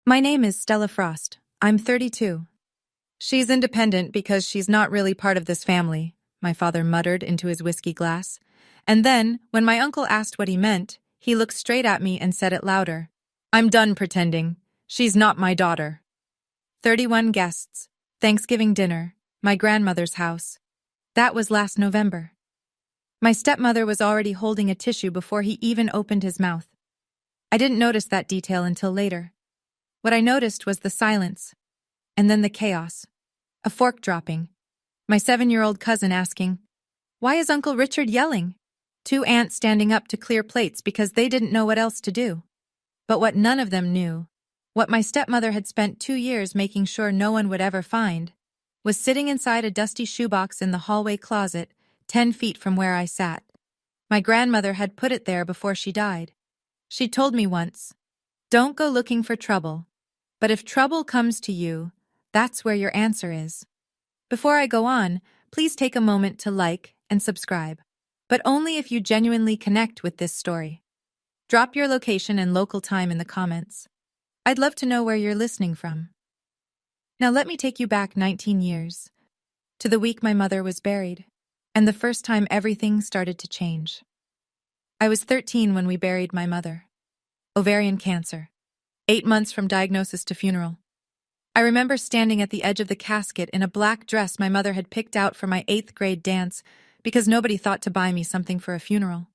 My name is Stella Frost. I'm 32. She's independent because she's not really part of this family, my father muttered into his whiskey glass. And then, when my uncle asked what he meant, he looked straight at me and said it louder. I'm done pretending. She's not my daughter. 31 guests. Thanksgiving dinner. My grandmother's house. That was last November. My stepmother was already holding a tissue before he even opened his mouth. I didn't notice that detail until later. What I noticed was the silence, and then the chaos. A fork dropping. My 7-year-old cousin asking, "Why is Uncle Richard yelling?" 2 aunts standing up to clear plates because they didn't know what else to do. But what none of them knew, what my stepmother had spent 2 years making sure no one would ever find, was sitting inside a dusty shoebox in the hallway closet, 10 feet from where I sat. My grandmother had put it there before she died. She told me once, "Don't go looking for trouble. But if trouble comes to you, that's where your answer is." Before I go on, please take a moment to like and subscribe, but only if you genuinely connect with this story. Drop your location and local time in the comments. I'd love to know where you're listening from. Now let me take you back 19 years, to the week my mother was buried, and the first time everything started to change. I was 13 when we buried my mother. Ovarian cancer. 8 months from diagnosis to funeral. I remember standing at the edge of the casket in a black dress my mother had picked out for my 8th grade dance because nobody thought to buy me something for a funeral.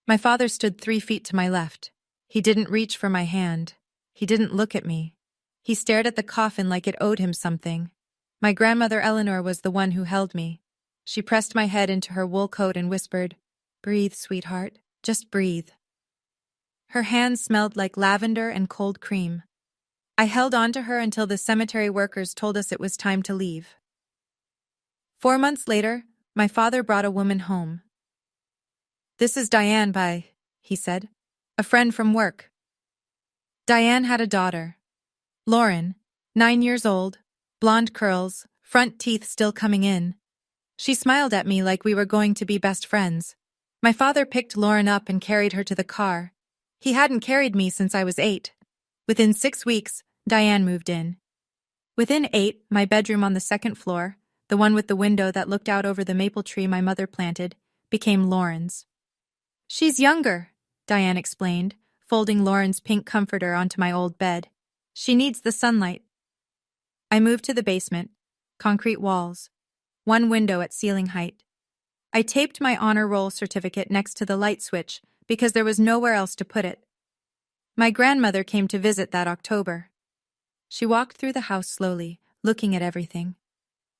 My father stood 3 feet to my left. He didn't reach for my hand. He didn't look at me. He stared at the coffin like it owed him something. My grandmother Eleanor was the one who held me. She pressed my head into her wool coat and whispered, "Breathe, sweetheart. Just breathe." Her hands smelled like lavender and cold cream. I held on to her until the cemetery workers told us it was time to leave. 4 months later, my father brought a woman home. "This is Diane he said. "A friend from work." Diane had a daughter, Lauren, 9 years old, blonde curls, front teeth still coming in. She smiled at me like we were going to be best friends. My father picked Lauren up and carried her to the car. He hadn't carried me since I was 8. Within 6 weeks, Diane moved in. Within 8, my bedroom on the 2nd floor, the one with the window that looked out over the maple tree my mother planted, became Lauren's. "She's younger," Diane explained, folding Lauren's pink comforter onto my old bed. "She needs the sunlight." I moved to the basement. Concrete walls. 1 window at ceiling height. I taped my honor roll certificate next to the light switch because there was nowhere else to put it. My grandmother came to visit that October. She walked through the house slowly, looking at everything.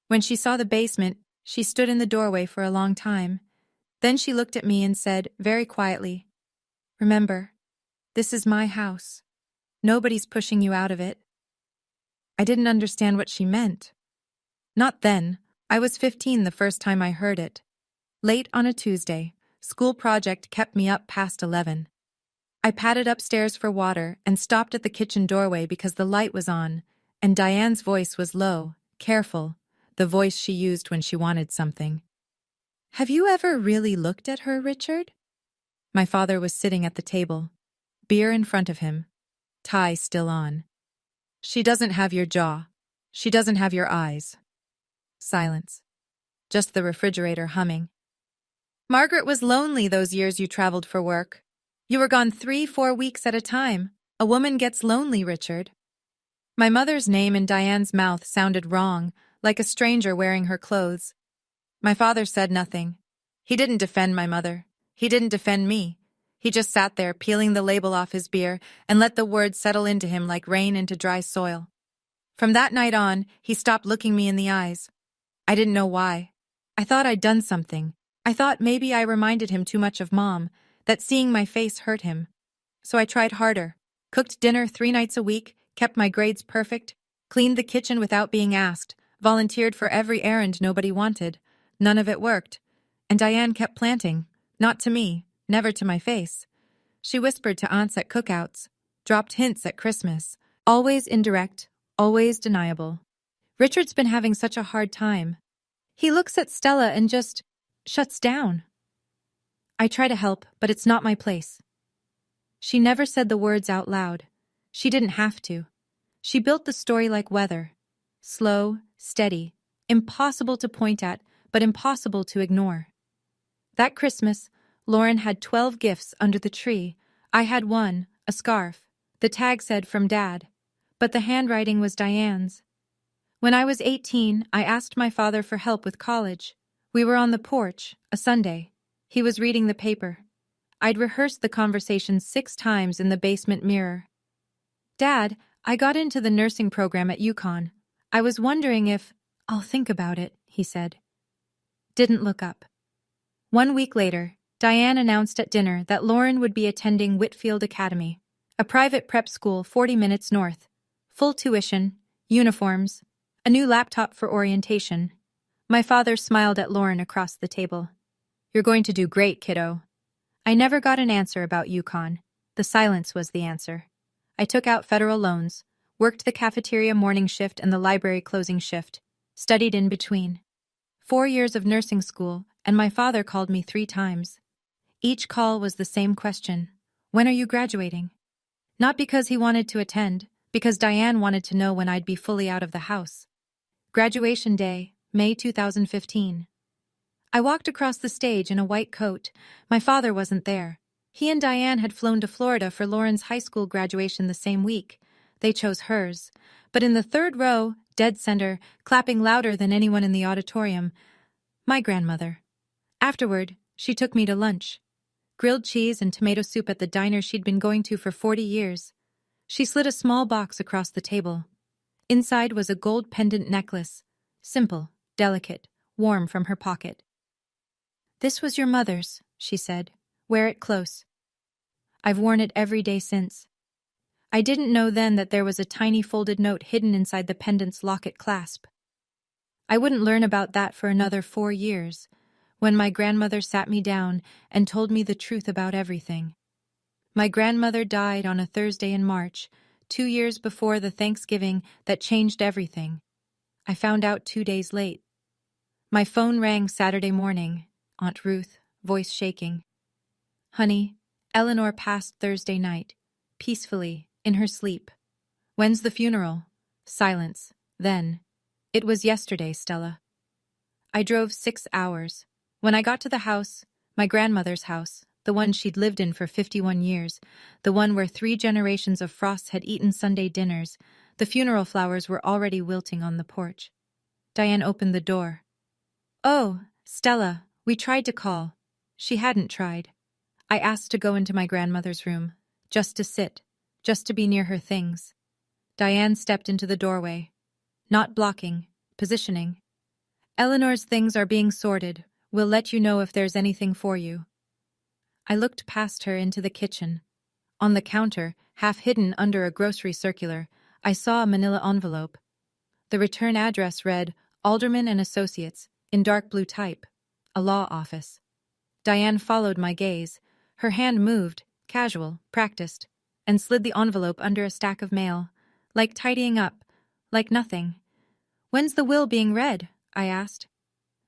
When she saw the basement, she stood in the doorway for a long time. Then she looked at me and said, very quietly, "Remember, this is my house. Nobody's pushing you out of it." I didn't understand what she meant. Not then. I was 15 the first time I heard it. Late on a Tuesday, school project kept me up past 11. I padded upstairs for water and stopped at the kitchen doorway because the light was on, and Diane's voice was low, careful, the voice she used when she wanted something. "Have you ever really looked at her, Richard?" My father was sitting at the table, beer in front of him, tie still on. "She doesn't have your jaw. She doesn't have your eyes." Silence. Just the refrigerator humming. "Margaret was lonely those years you traveled for work. You were gone 3-4 weeks at a time. A woman gets lonely, Richard." My mother's name in Diane's mouth sounded wrong, like a stranger wearing her clothes. My father said nothing. He didn't defend my mother. He didn't defend me. He just sat there, peeling the label off his beer, and let the words settle into him like rain into dry soil. From that night on, he stopped looking me in the eyes. I didn't know why. I thought I'd done something. I thought maybe I reminded him too much of Mom, that seeing my face hurt him. So I tried harder. Cooked dinner 3 nights a week, kept my grades perfect, cleaned the kitchen without being asked, volunteered for every errand nobody wanted. None of it worked. And Diane kept planting. Not to me, never to my face. She whispered to aunts at cookouts, dropped hints at Christmas. Always indirect, always deniable. Richard's been having such a hard time. He looks at Stella and just shuts down. I try to help, but it's not my place. She never said the words out loud. She didn't have to. She built the story like weather. Slow, steady, impossible to point at, but impossible to ignore. That Christmas, Lauren had 12 gifts under the tree. I had one, a scarf. The tag said from Dad, but the handwriting was Diane's. When I was 18, I asked my father for help with college. We were on the porch, a Sunday. He was reading the paper. I'd rehearsed the conversation 6 times in the basement mirror. Dad, I got into the nursing program at UConn. I was wondering if— I'll think about it, he said. Didn't look up. 1 week later, Diane announced at dinner that Lauren would be attending Whitfield Academy, a private prep school 40 minutes north. Full tuition, uniforms, a new laptop for orientation. My father smiled at Lauren across the table. You're going to do great, kiddo. I never got an answer about UConn. The silence was the answer. I took out federal loans, worked the cafeteria morning shift and the library closing shift, studied in between. 4 years of nursing school, and my father called me 3 times. Each call was the same question. When are you graduating? Not because he wanted to attend, because Diane wanted to know when I'd be fully out of the house. Graduation day, May 2015. I walked across the stage in a white coat. My father wasn't there. He and Diane had flown to Florida for Lauren's high school graduation the same week. They chose hers. But in the 3rd row, dead center, clapping louder than anyone in the auditorium, my grandmother. Afterward, she took me to lunch. Grilled cheese and tomato soup at the diner she'd been going to for 40 years. She slid a small box across the table. Inside was a gold pendant necklace. Simple, delicate, warm from her pocket. This was your mother's, she said. Wear it close. I've worn it every day since. I didn't know then that there was a tiny folded note hidden inside the pendant's locket clasp. I wouldn't learn about that for another 4 years, when my grandmother sat me down and told me the truth about everything. My grandmother died on a Thursday in March, 2 years before the Thanksgiving that changed everything. I found out 2 days late. My phone rang Saturday morning, Aunt Ruth, voice shaking. Honey, Eleanor passed Thursday night, peacefully, in her sleep. When's the funeral? Silence. Then, it was yesterday, Stella. I drove 6 hours. When I got to the house, my grandmother's house, the one she'd lived in for 51 years, the one where 3 generations of Frosts had eaten Sunday dinners, the funeral flowers were already wilting on the porch. Diane opened the door. Oh, Stella, we tried to call. She hadn't tried. I asked to go into my grandmother's room, just to sit, just to be near her things. Diane stepped into the doorway. Not blocking, positioning. Eleanor's things are being sorted. We'll let you know if there's anything for you. I looked past her into the kitchen. On the counter, half hidden under a grocery circular, I saw a manila envelope. The return address read, Alderman and Associates, in dark blue type, a law office. Diane followed my gaze. Her hand moved, casual, practiced, and slid the envelope under a stack of mail, like tidying up, like nothing. When's the will being read? I asked.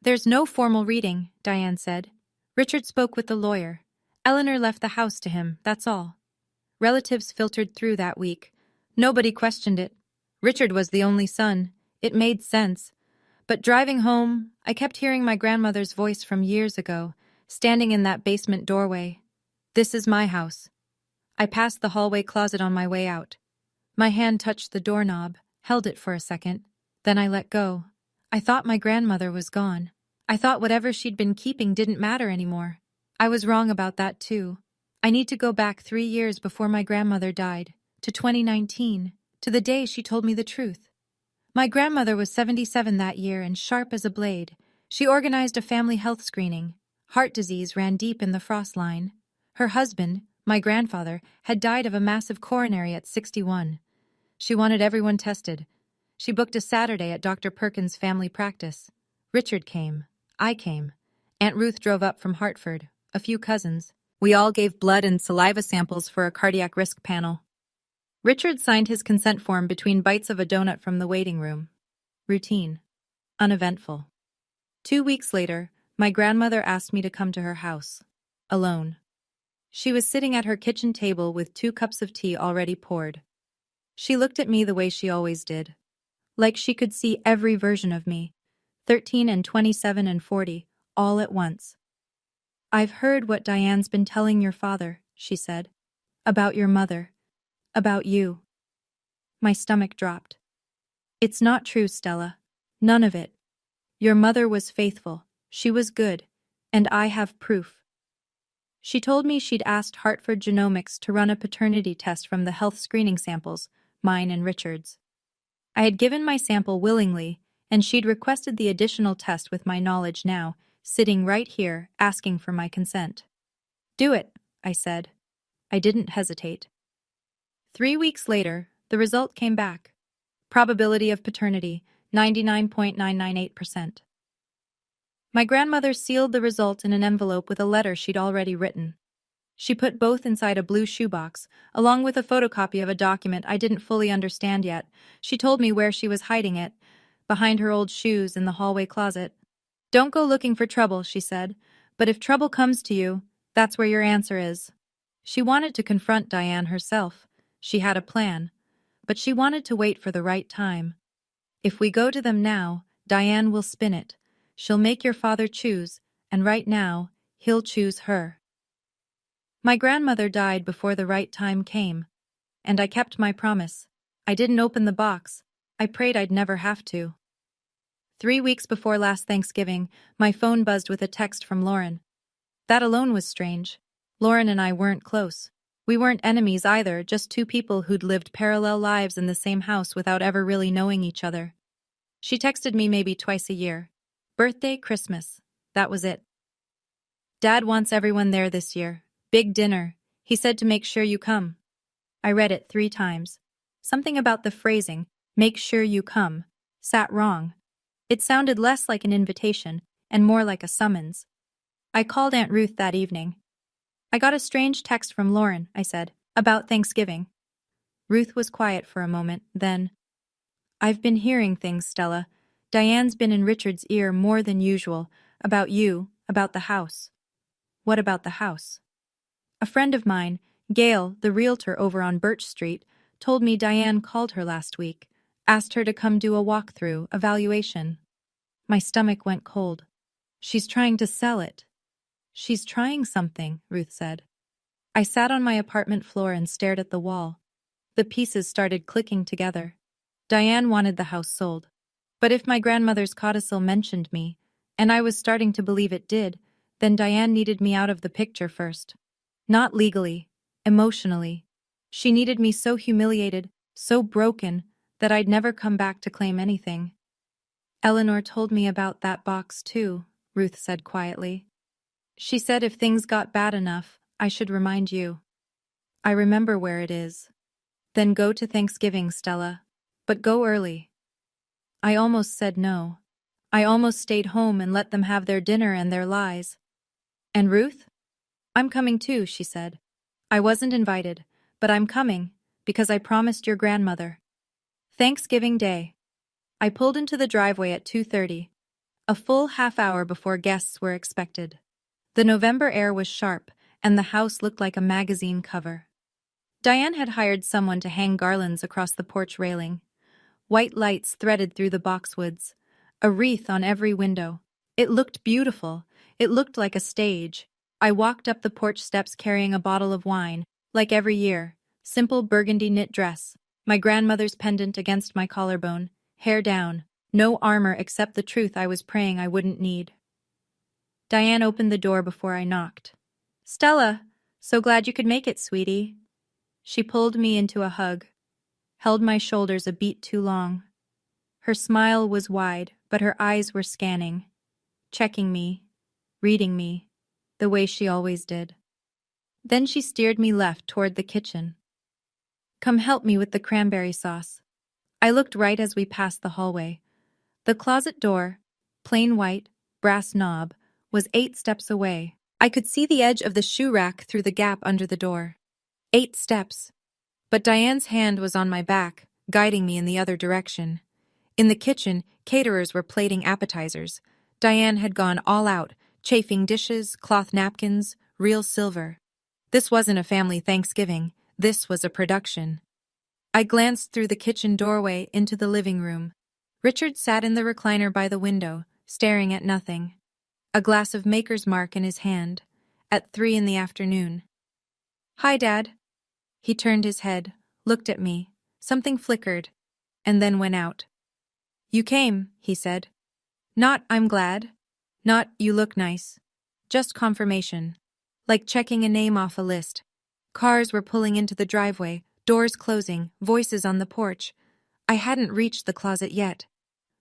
There's no formal reading, Diane said. Richard spoke with the lawyer. Eleanor left the house to him, that's all. Relatives filtered through that week. Nobody questioned it. Richard was the only son. It made sense. But driving home, I kept hearing my grandmother's voice from years ago, standing in that basement doorway. This is my house. I passed the hallway closet on my way out. My hand touched the doorknob, held it for a second. Then I let go. I thought my grandmother was gone. I thought whatever she'd been keeping didn't matter anymore. I was wrong about that too. I need to go back 3 years before my grandmother died, to 2019, to the day she told me the truth. My grandmother was 77 that year and sharp as a blade. She organized a family health screening. Heart disease ran deep in the Frost line. Her husband, my grandfather, had died of a massive coronary at 61. She wanted everyone tested. She booked a Saturday at Dr. Perkins' family practice. Richard came. I came. Aunt Ruth drove up from Hartford. A few cousins. We all gave blood and saliva samples for a cardiac risk panel. Richard signed his consent form between bites of a donut from the waiting room. Routine. Uneventful. 2 weeks later, my grandmother asked me to come to her house. Alone. She was sitting at her kitchen table with 2 cups of tea already poured. She looked at me the way she always did. Like she could see every version of me, 13 and 27 and 40, all at once. "I've heard what Diane's been telling your father," she said. "About your mother. About you." My stomach dropped. "It's not true, Stella. None of it. Your mother was faithful. She was good. And I have proof." She told me she'd asked Hartford Genomics to run a paternity test from the health screening samples, mine and Richard's. I had given my sample willingly, and she'd requested the additional test with my knowledge now, sitting right here, asking for my consent. "Do it," I said. I didn't hesitate. 3 weeks later, the result came back. Probability of paternity, 99.998%. My grandmother sealed the result in an envelope with a letter she'd already written. She put both inside a blue shoebox, along with a photocopy of a document I didn't fully understand yet. She told me where she was hiding it, behind her old shoes in the hallway closet. "Don't go looking for trouble," she said, "but if trouble comes to you, that's where your answer is." She wanted to confront Diane herself. She had a plan, but she wanted to wait for the right time. "If we go to them now, Diane will spin it. She'll make your father choose, and right now, he'll choose her." My grandmother died before the right time came, and I kept my promise. I didn't open the box. I prayed I'd never have to. 3 weeks before last Thanksgiving, my phone buzzed with a text from Lauren. That alone was strange. Lauren and I weren't close. We weren't enemies either, just two people who'd lived parallel lives in the same house without ever really knowing each other. She texted me maybe twice a year. Birthday, Christmas. That was it. "Dad wants everyone there this year. Big dinner. He said to make sure you come." I read it 3 times. Something about the phrasing, "make sure you come," sat wrong. It sounded less like an invitation and more like a summons. I called Aunt Ruth that evening. "I got a strange text from Lauren," I said, "about Thanksgiving." Ruth was quiet for a moment, then, "I've been hearing things, Stella. Diane's been in Richard's ear more than usual, about you, about the house." "What about the house?" "A friend of mine, Gail, the realtor over on Birch Street, told me Diane called her last week, asked her to come do a walkthrough, evaluation." My stomach went cold. "She's trying to sell it." "She's trying something," Ruth said. I sat on my apartment floor and stared at the wall. The pieces started clicking together. Diane wanted the house sold. But if my grandmother's codicil mentioned me, and I was starting to believe it did, then Diane needed me out of the picture first. Not legally, emotionally. She needed me so humiliated, so broken, that I'd never come back to claim anything. "Eleanor told me about that box too," Ruth said quietly. "She said if things got bad enough, I should remind you." "I remember where it is." "Then go to Thanksgiving, Stella. But go early." I almost said no. I almost stayed home and let them have their dinner and their lies. "And Ruth?" "I'm coming too," she said. "I wasn't invited, but I'm coming, because I promised your grandmother." Thanksgiving Day. I pulled into the driveway at 2:30, a full half hour before guests were expected. The November air was sharp, and the house looked like a magazine cover. Diane had hired someone to hang garlands across the porch railing. White lights threaded through the boxwoods, a wreath on every window. It looked beautiful. It looked like a stage. I walked up the porch steps carrying a bottle of wine, like every year, simple burgundy knit dress, my grandmother's pendant against my collarbone, hair down, no armor except the truth I was praying I wouldn't need. Diane opened the door before I knocked. "Stella, so glad you could make it, sweetie." She pulled me into a hug, held my shoulders a beat too long. Her smile was wide, but her eyes were scanning, checking me, reading me, the way she always did. Then she steered me left toward the kitchen. "Come help me with the cranberry sauce." I looked right as we passed the hallway. The closet door, plain white, brass knob, was 8 steps away. I could see the edge of the shoe rack through the gap under the door. 8 steps. But Diane's hand was on my back, guiding me in the other direction. In the kitchen, caterers were plating appetizers. Diane had gone all out, chafing dishes, cloth napkins, real silver. This wasn't a family Thanksgiving. This was a production. I glanced through the kitchen doorway into the living room. Richard sat in the recliner by the window, staring at nothing. A glass of Maker's Mark in his hand, at 3 in the afternoon. "Hi, Dad." He turned his head, looked at me, something flickered, and then went out. "You came," he said. "Not, I'm glad. Not, you look nice. Just confirmation. Like checking a name off a list." Cars were pulling into the driveway, doors closing, voices on the porch. I hadn't reached the closet yet.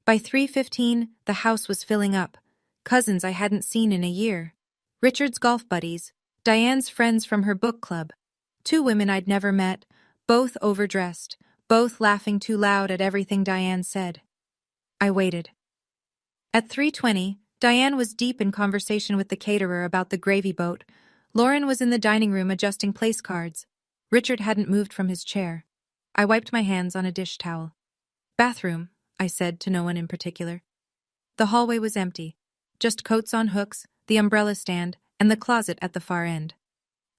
By 3:15, the house was filling up. Cousins I hadn't seen in a year. Richard's golf buddies, Diane's friends from her book club. 2 women I'd never met, both overdressed, both laughing too loud at everything Diane said. I waited. At 3:20, Diane was deep in conversation with the caterer about the gravy boat. Lauren was in the dining room adjusting place cards. Richard hadn't moved from his chair. I wiped my hands on a dish towel. "Bathroom," I said to no one in particular. The hallway was empty. Just coats on hooks, the umbrella stand, and the closet at the far end.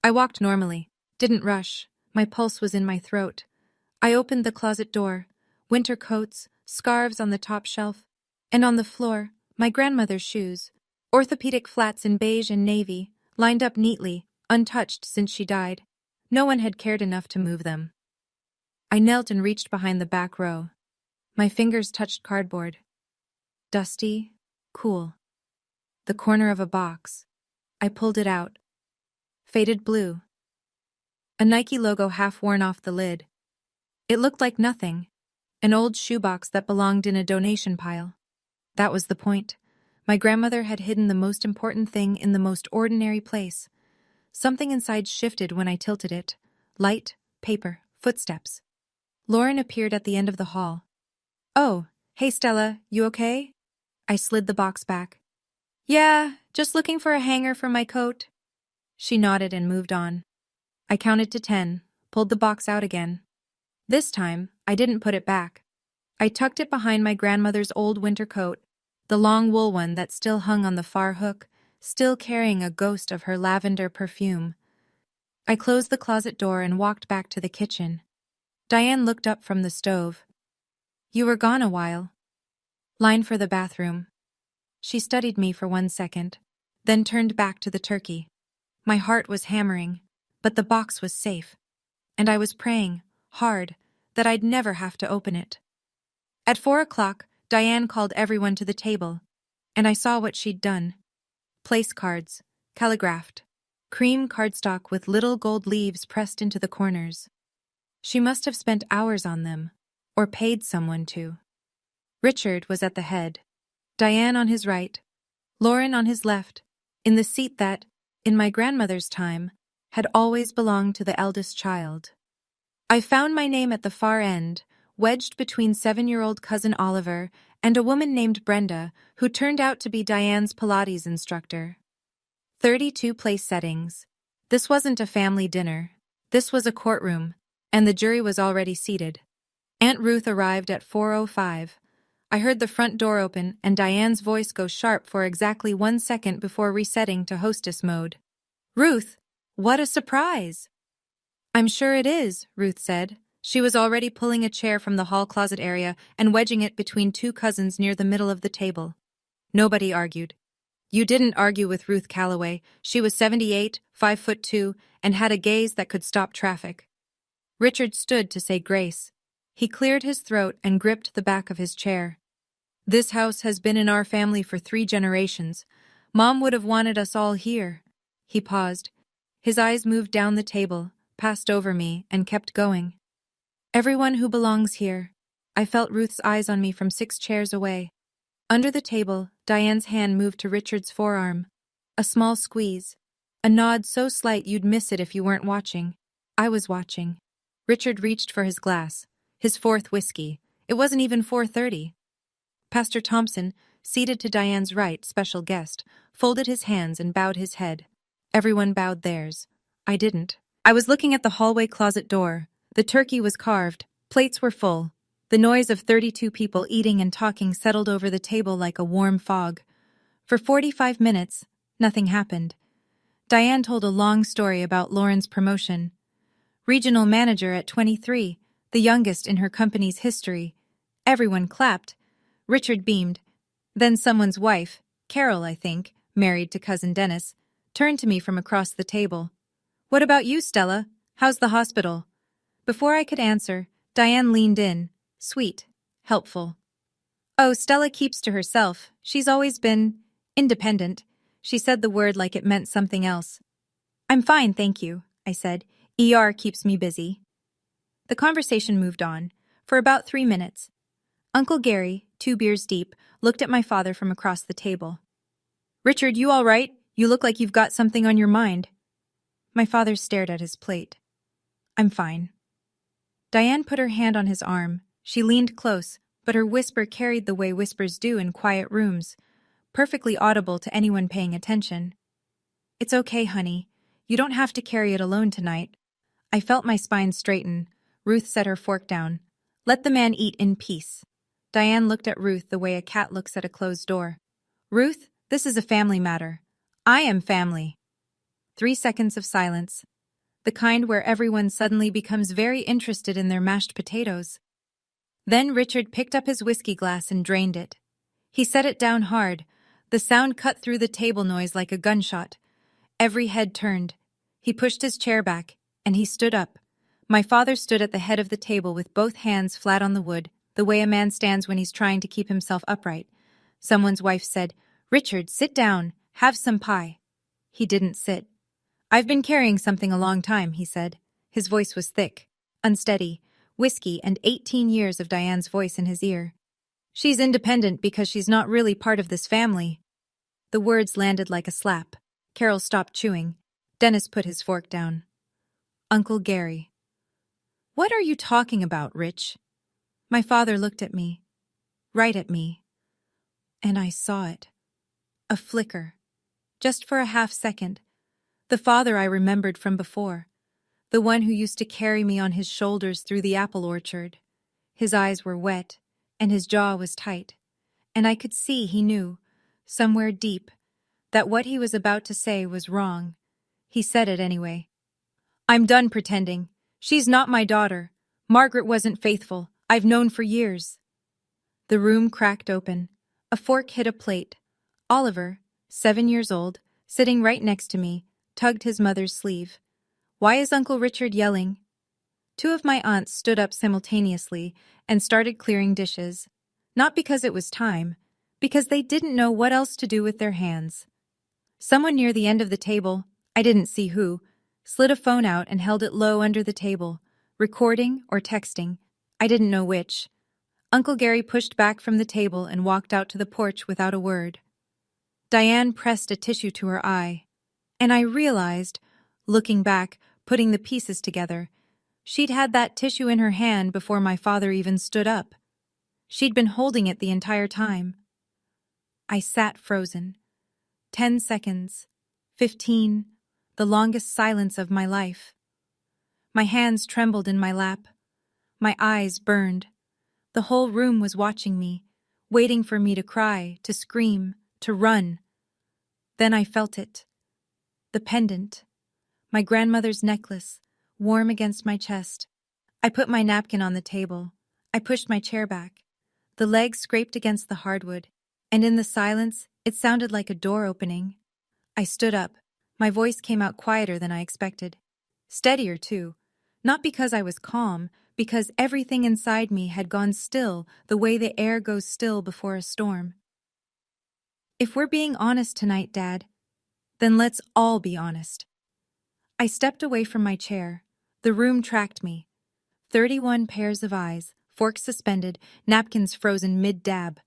I walked normally, didn't rush. My pulse was in my throat. I opened the closet door. Winter coats, scarves on the top shelf, and on the floor, my grandmother's shoes, orthopedic flats in beige and navy, lined up neatly, untouched since she died. No one had cared enough to move them. I knelt and reached behind the back row. My fingers touched cardboard. Dusty, cool. The corner of a box. I pulled it out. Faded blue. A Nike logo half worn off the lid. It looked like nothing. An old shoebox that belonged in a donation pile. That was the point. My grandmother had hidden the most important thing in the most ordinary place. Something inside shifted when I tilted it. Light, paper, footsteps. Lauren appeared at the end of the hall. "Oh, hey Stella, you okay?" I slid the box back. "Yeah, just looking for a hanger for my coat." She nodded and moved on. I counted to 10, pulled the box out again. This time, I didn't put it back. I tucked it behind my grandmother's old winter coat, the long wool one that still hung on the far hook, still carrying a ghost of her lavender perfume. I closed the closet door and walked back to the kitchen. Diane looked up from the stove. "You were gone a while." "Line for the bathroom." She studied me for 1 second, then turned back to the turkey. My heart was hammering, but the box was safe. And I was praying, hard, that I'd never have to open it. At 4 o'clock, Diane called everyone to the table, and I saw what she'd done. Place cards, calligraphed, cream cardstock with little gold leaves pressed into the corners. She must have spent hours on them, or paid someone to. Richard was at the head, Diane on his right, Lauren on his left, in the seat that, in my grandmother's time, had always belonged to the eldest child. I found my name at the far end, wedged between 7-year-old cousin Oliver and a woman named Brenda, who turned out to be Diane's Pilates instructor. 32 place settings. This wasn't a family dinner. This was a courtroom, and the jury was already seated. Aunt Ruth arrived at 4:05. I heard the front door open and Diane's voice go sharp for exactly 1 second before resetting to hostess mode. "Ruth, what a surprise!" "I'm sure it is," Ruth said. She was already pulling a chair from the hall closet area and wedging it between 2 cousins near the middle of the table. Nobody argued. You didn't argue with Ruth Calloway. She was 78, 5'2", and had a gaze that could stop traffic. Richard stood to say grace. He cleared his throat and gripped the back of his chair. "This house has been in our family for 3 generations. Mom would have wanted us all here." He paused. His eyes moved down the table, passed over me, and kept going. "Everyone who belongs here." I felt Ruth's eyes on me from 6 chairs away. Under the table, Diane's hand moved to Richard's forearm. A small squeeze. A nod so slight you'd miss it if you weren't watching. I was watching. Richard reached for his glass. His 4th whiskey. It wasn't even 4:30. Pastor Thompson, seated to Diane's right, special guest, folded his hands and bowed his head. Everyone bowed theirs. I didn't. I was looking at the hallway closet door. The turkey was carved. Plates were full. The noise of 32 people eating and talking settled over the table like a warm fog. For 45 minutes, nothing happened. Diane told a long story about Lauren's promotion. Regional manager at 23, the youngest in her company's history. Everyone clapped. Richard beamed. Then someone's wife, Carol, I think, married to Cousin Dennis, turned to me from across the table. "What about you, Stella? How's the hospital?" Before I could answer, Diane leaned in, sweet, helpful. "Oh, Stella keeps to herself. She's always been independent." She said the word like it meant something else. "I'm fine, thank you," I said. "ER keeps me busy." The conversation moved on, for about 3 minutes. Uncle Gary, 2 beers deep, looked at my father from across the table. "Richard, you all right? You look like you've got something on your mind." My father stared at his plate. "I'm fine." Diane put her hand on his arm. She leaned close, but her whisper carried the way whispers do in quiet rooms, perfectly audible to anyone paying attention. "It's okay, honey. You don't have to carry it alone tonight." I felt my spine straighten. Ruth set her fork down. "Let the man eat in peace." Diane looked at Ruth the way a cat looks at a closed door. "Ruth, this is a family matter. I am family." 3 seconds of silence. The kind where everyone suddenly becomes very interested in their mashed potatoes. Then Richard picked up his whiskey glass and drained it. He set it down hard. The sound cut through the table noise like a gunshot. Every head turned. He pushed his chair back, and he stood up. My father stood at the head of the table with both hands flat on the wood, the way a man stands when he's trying to keep himself upright. Someone's wife said, "Richard, sit down. Have some pie." He didn't sit. "I've been carrying something a long time," he said. His voice was thick, unsteady, whiskey and 18 years of Diane's voice in his ear. "She's independent because she's not really part of this family." The words landed like a slap. Carol stopped chewing. Dennis put his fork down. "Uncle Gary." "What are you talking about, Rich?" My father looked at me, right at me, and I saw it. A flicker. Just for a half second. The father I remembered from before. The one who used to carry me on his shoulders through the apple orchard. His eyes were wet, and his jaw was tight. And I could see he knew, somewhere deep, that what he was about to say was wrong. He said it anyway. "I'm done pretending. She's not my daughter. Margaret wasn't faithful. I've known for years." The room cracked open. A fork hit a plate. Oliver, 7 years old, sitting right next to me, tugged his mother's sleeve. "Why is Uncle Richard yelling?" 2 of my aunts stood up simultaneously and started clearing dishes. Not because it was time, because they didn't know what else to do with their hands. Someone near the end of the table, I didn't see who, slid a phone out and held it low under the table, recording or texting. I didn't know which. Uncle Gary pushed back from the table and walked out to the porch without a word. Diane pressed a tissue to her eye, and I realized, looking back, putting the pieces together, she'd had that tissue in her hand before my father even stood up. She'd been holding it the entire time. I sat frozen. 10 seconds, 15, the longest silence of my life. My hands trembled in my lap. My eyes burned. The whole room was watching me, waiting for me to cry, to scream, to run. Then I felt it. The pendant. My grandmother's necklace, warm against my chest. I put my napkin on the table. I pushed my chair back. The legs scraped against the hardwood, and in the silence, it sounded like a door opening. I stood up. My voice came out quieter than I expected. Steadier, too. Not because I was calm, because everything inside me had gone still the way the air goes still before a storm. "If we're being honest tonight, Dad, then let's all be honest." I stepped away from my chair. The room tracked me. 31 pairs of eyes, forks suspended, napkins frozen mid-dab.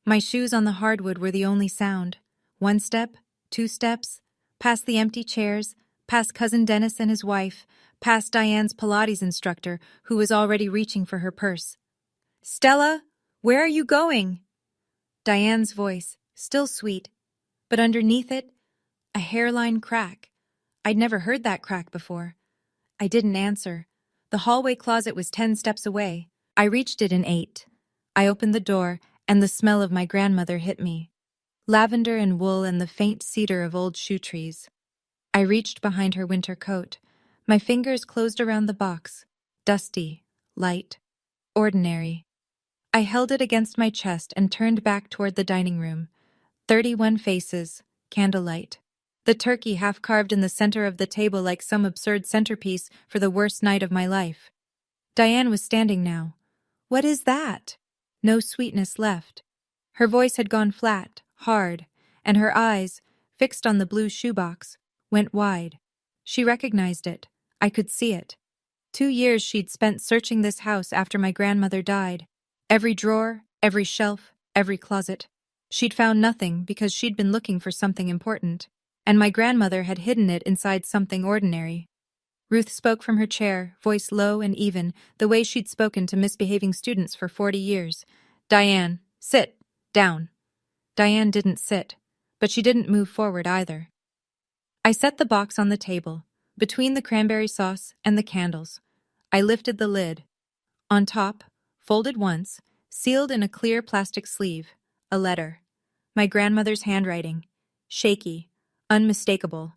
My shoes on the hardwood were the only sound. 1 step, 2 steps, past the empty chairs, past Cousin Dennis and his wife, past Diane's Pilates instructor, who was already reaching for her purse. "Stella, where are you going?" Diane's voice, still sweet, but underneath it, a hairline crack. I'd never heard that crack before. I didn't answer. The hallway closet was 10 steps away. I reached it in 8. I opened the door, and the smell of my grandmother hit me. Lavender and wool and the faint cedar of old shoe trees. I reached behind her winter coat. My fingers closed around the box. Dusty, light, ordinary. I held it against my chest and turned back toward the dining room. 31 faces, candlelight. The turkey half carved in the center of the table like some absurd centerpiece for the worst night of my life. Diane was standing now. What is that? No sweetness left. Her voice had gone flat, hard, and her eyes, fixed on the blue shoebox, went wide. She recognized it. I could see it. 2 years she'd spent searching this house after my grandmother died. Every drawer, every shelf, every closet. She'd found nothing because she'd been looking for something important, and my grandmother had hidden it inside something ordinary. Ruth spoke from her chair, voice low and even, the way she'd spoken to misbehaving students for 40 years. Diane, sit down. Diane didn't sit, but she didn't move forward either. I set the box on the table, between the cranberry sauce and the candles. I lifted the lid. On top, folded once, sealed in a clear plastic sleeve, a letter. My grandmother's handwriting. Shaky, unmistakable.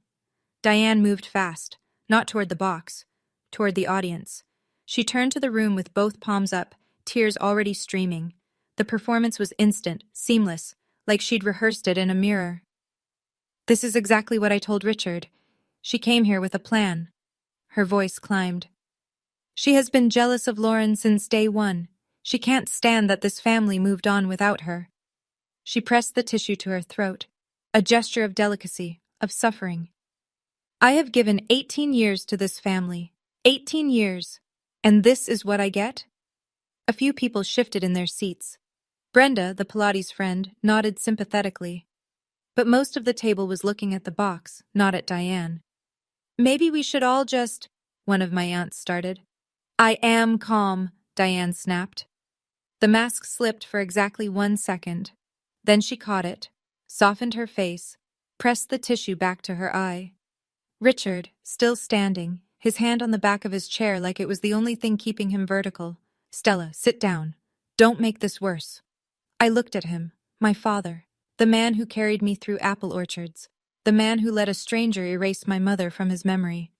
Diane moved fast, not toward the box, toward the audience. She turned to the room with both palms up, tears already streaming. The performance was instant, seamless, like she'd rehearsed it in a mirror. This is exactly what I told Richard. She came here with a plan. Her voice climbed. She has been jealous of Lauren since day one. She can't stand that this family moved on without her. She pressed the tissue to her throat, a gesture of delicacy, of suffering. I have given 18 years to this family. 18 years. And this is what I get? A few people shifted in their seats. Brenda, the Pilates friend, nodded sympathetically. But most of the table was looking at the box, not at Diane. Maybe we should all just... one of my aunts started. I am calm, Diane snapped. The mask slipped for exactly 1 second. Then she caught it, softened her face, pressed the tissue back to her eye. Richard, still standing, his hand on the back of his chair like it was the only thing keeping him vertical. Stella, sit down. Don't make this worse. I looked at him, my father, the man who carried me through apple orchards, the man who let a stranger erase my mother from his memory.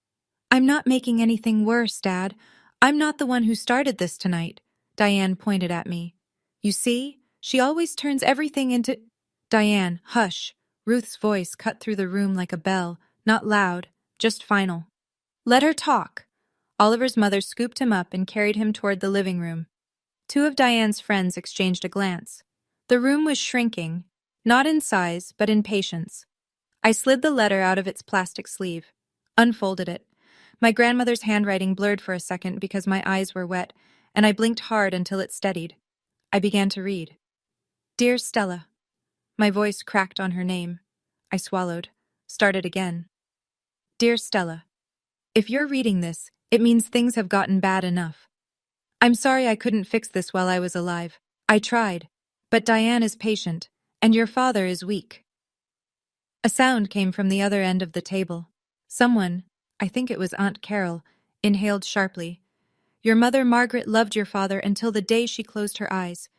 I'm not making anything worse, Dad. I'm not the one who started this tonight. Diane pointed at me. You see, she always turns everything into... Diane, hush. Ruth's voice cut through the room like a bell, not loud, just final. Let her talk. Oliver's mother scooped him up and carried him toward the living room. 2 of Diane's friends exchanged a glance. The room was shrinking, not in size, but in patience. I slid the letter out of its plastic sleeve, unfolded it. My grandmother's handwriting blurred for a second because my eyes were wet, and I blinked hard until it steadied. I began to read. Dear Stella. My voice cracked on her name. I swallowed, started again. Dear Stella. If you're reading this, it means things have gotten bad enough. I'm sorry I couldn't fix this while I was alive. I tried. But Diane is patient, and your father is weak. A sound came from the other end of the table. Someone, I think it was Aunt Carol, inhaled sharply. Your mother Margaret loved your father until the day she closed her eyes.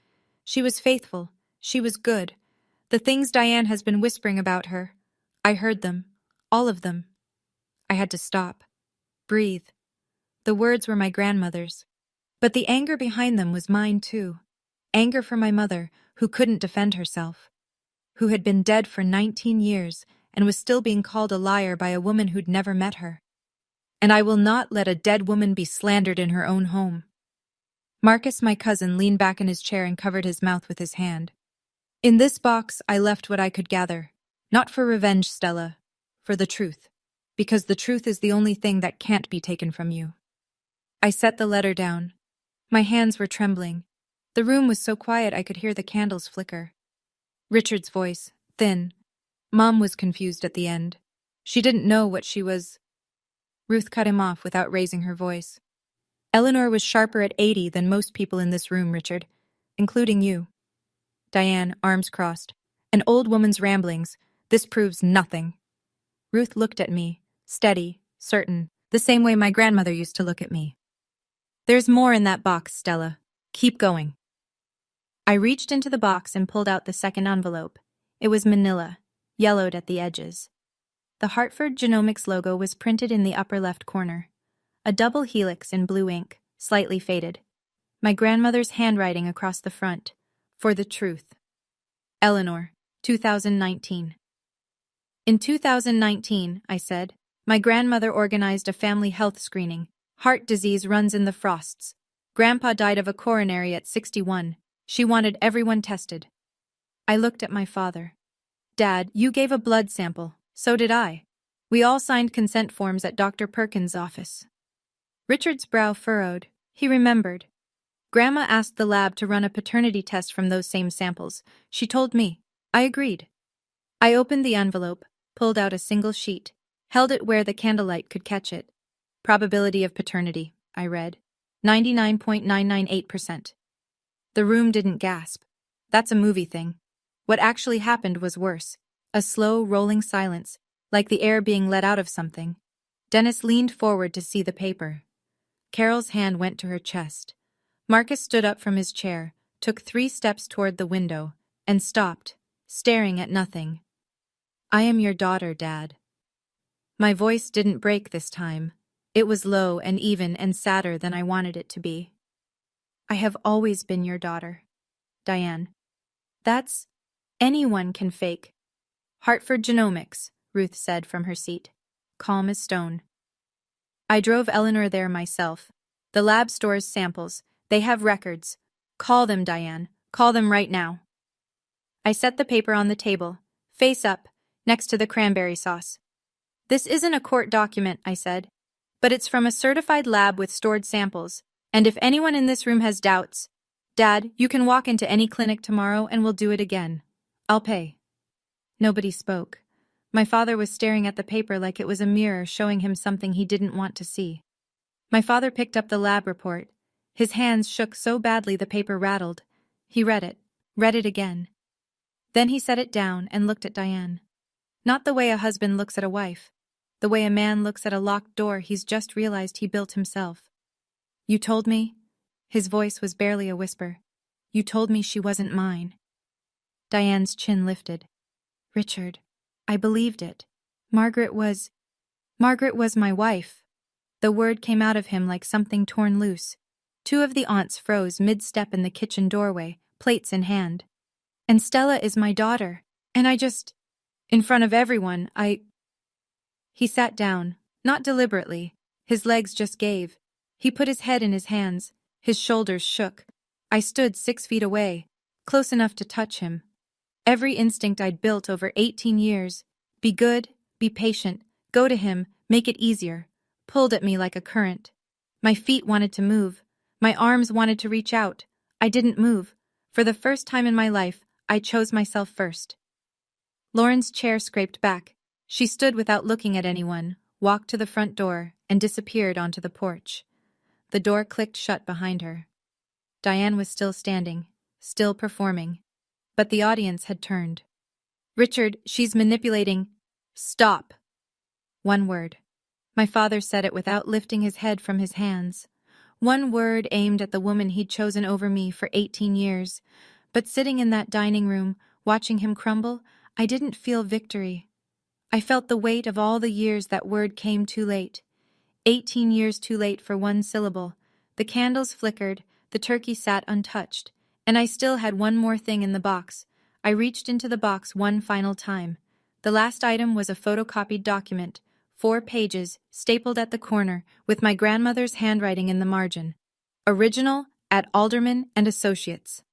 She was faithful. She was good. The things Diane has been whispering about her. I heard them. All of them. I had to stop. Breathe. The words were my grandmother's. But the anger behind them was mine too. Anger for my mother, who couldn't defend herself. Who had been dead for 19 years and was still being called a liar by a woman who'd never met her. And I will not let a dead woman be slandered in her own home. Marcus, my cousin, leaned back in his chair and covered his mouth with his hand. In this box, I left what I could gather. Not for revenge, Stella. For the truth. Because the truth is the only thing that can't be taken from you. I set the letter down. My hands were trembling. The room was so quiet I could hear the candles flicker. Richard's voice, thin. Mom was confused at the end. She didn't know what she was... Ruth cut him off without raising her voice. Eleanor was sharper at 80 than most people in this room, Richard. Including you. Diane, arms crossed. An old woman's ramblings. This proves nothing. Ruth looked at me, steady, certain, the same way my grandmother used to look at me. There's more in that box, Stella. Keep going. I reached into the box and pulled out the second envelope. It was manila, yellowed at the edges. The Hartford Genomics logo was printed in the upper left corner. A double helix in blue ink, slightly faded. My grandmother's handwriting across the front. For the truth. Eleanor, 2019. In 2019, I said, my grandmother organized a family health screening. Heart disease runs in the Frosts. Grandpa died of a coronary at 61. She wanted everyone tested. I looked at my father. Dad, you gave a blood sample. So did I. We all signed consent forms at Dr. Perkins' office. Richard's brow furrowed. He remembered. Grandma asked the lab to run a paternity test from those same samples. She told me. I agreed. I opened the envelope, pulled out a single sheet, held it where the candlelight could catch it. Probability of paternity, I read. 99.998%. The room didn't gasp. That's a movie thing. What actually happened was worse. A slow, rolling silence, like the air being let out of something. Dennis leaned forward to see the paper. Carol's hand went to her chest. Marcus stood up from his chair, took 3 steps toward the window, and stopped, staring at nothing. I am your daughter, Dad. My voice didn't break this time. It was low and even and sadder than I wanted it to be. I have always been your daughter, Diane. That's... anyone can fake. Hartford Genomics, Ruth said from her seat, calm as stone. I drove Eleanor there myself. The lab stores samples. They have records. Call them, Diane. Call them right now. I set the paper on the table, face up, next to the cranberry sauce. This isn't a court document, I said, but it's from a certified lab with stored samples, and if anyone in this room has doubts, Dad, you can walk into any clinic tomorrow and we'll do it again. I'll pay. Nobody spoke. My father was staring at the paper like it was a mirror showing him something he didn't want to see. My father picked up the lab report. His hands shook so badly the paper rattled. He read it again. Then he set it down and looked at Diane. Not the way a husband looks at a wife. The way a man looks at a locked door he's just realized he built himself. You told me? His voice was barely a whisper. You told me she wasn't mine. Diane's chin lifted. Richard, I believed it. Margaret was my wife. The word came out of him like something torn loose. 2 of the aunts froze mid-step in the kitchen doorway, plates in hand. And Stella is my daughter, and in front of everyone, He sat down, not deliberately. His legs just gave. He put his head in his hands. His shoulders shook. I stood 6 feet away, close enough to touch him. Every instinct I'd built over 18 years, be good, be patient, go to him, make it easier, pulled at me like a current. My feet wanted to move. My arms wanted to reach out. I didn't move. For the first time in my life, I chose myself first. Lauren's chair scraped back. She stood without looking at anyone, walked to the front door, and disappeared onto the porch. The door clicked shut behind her. Diane was still standing, still performing. But the audience had turned. Richard, she's manipulating. Stop. One word. My father said it without lifting his head from his hands. One word aimed at the woman he'd chosen over me for 18 years. But sitting in that dining room, watching him crumble, I didn't feel victory. I felt the weight of all the years that word came too late. 18 years too late for one syllable. The candles flickered, the turkey sat untouched, and I still had one more thing in the box. I reached into the box one final time. The last item was a photocopied document, 4 pages, stapled at the corner, with my grandmother's handwriting in the margin. Original, at Alderman and Associates.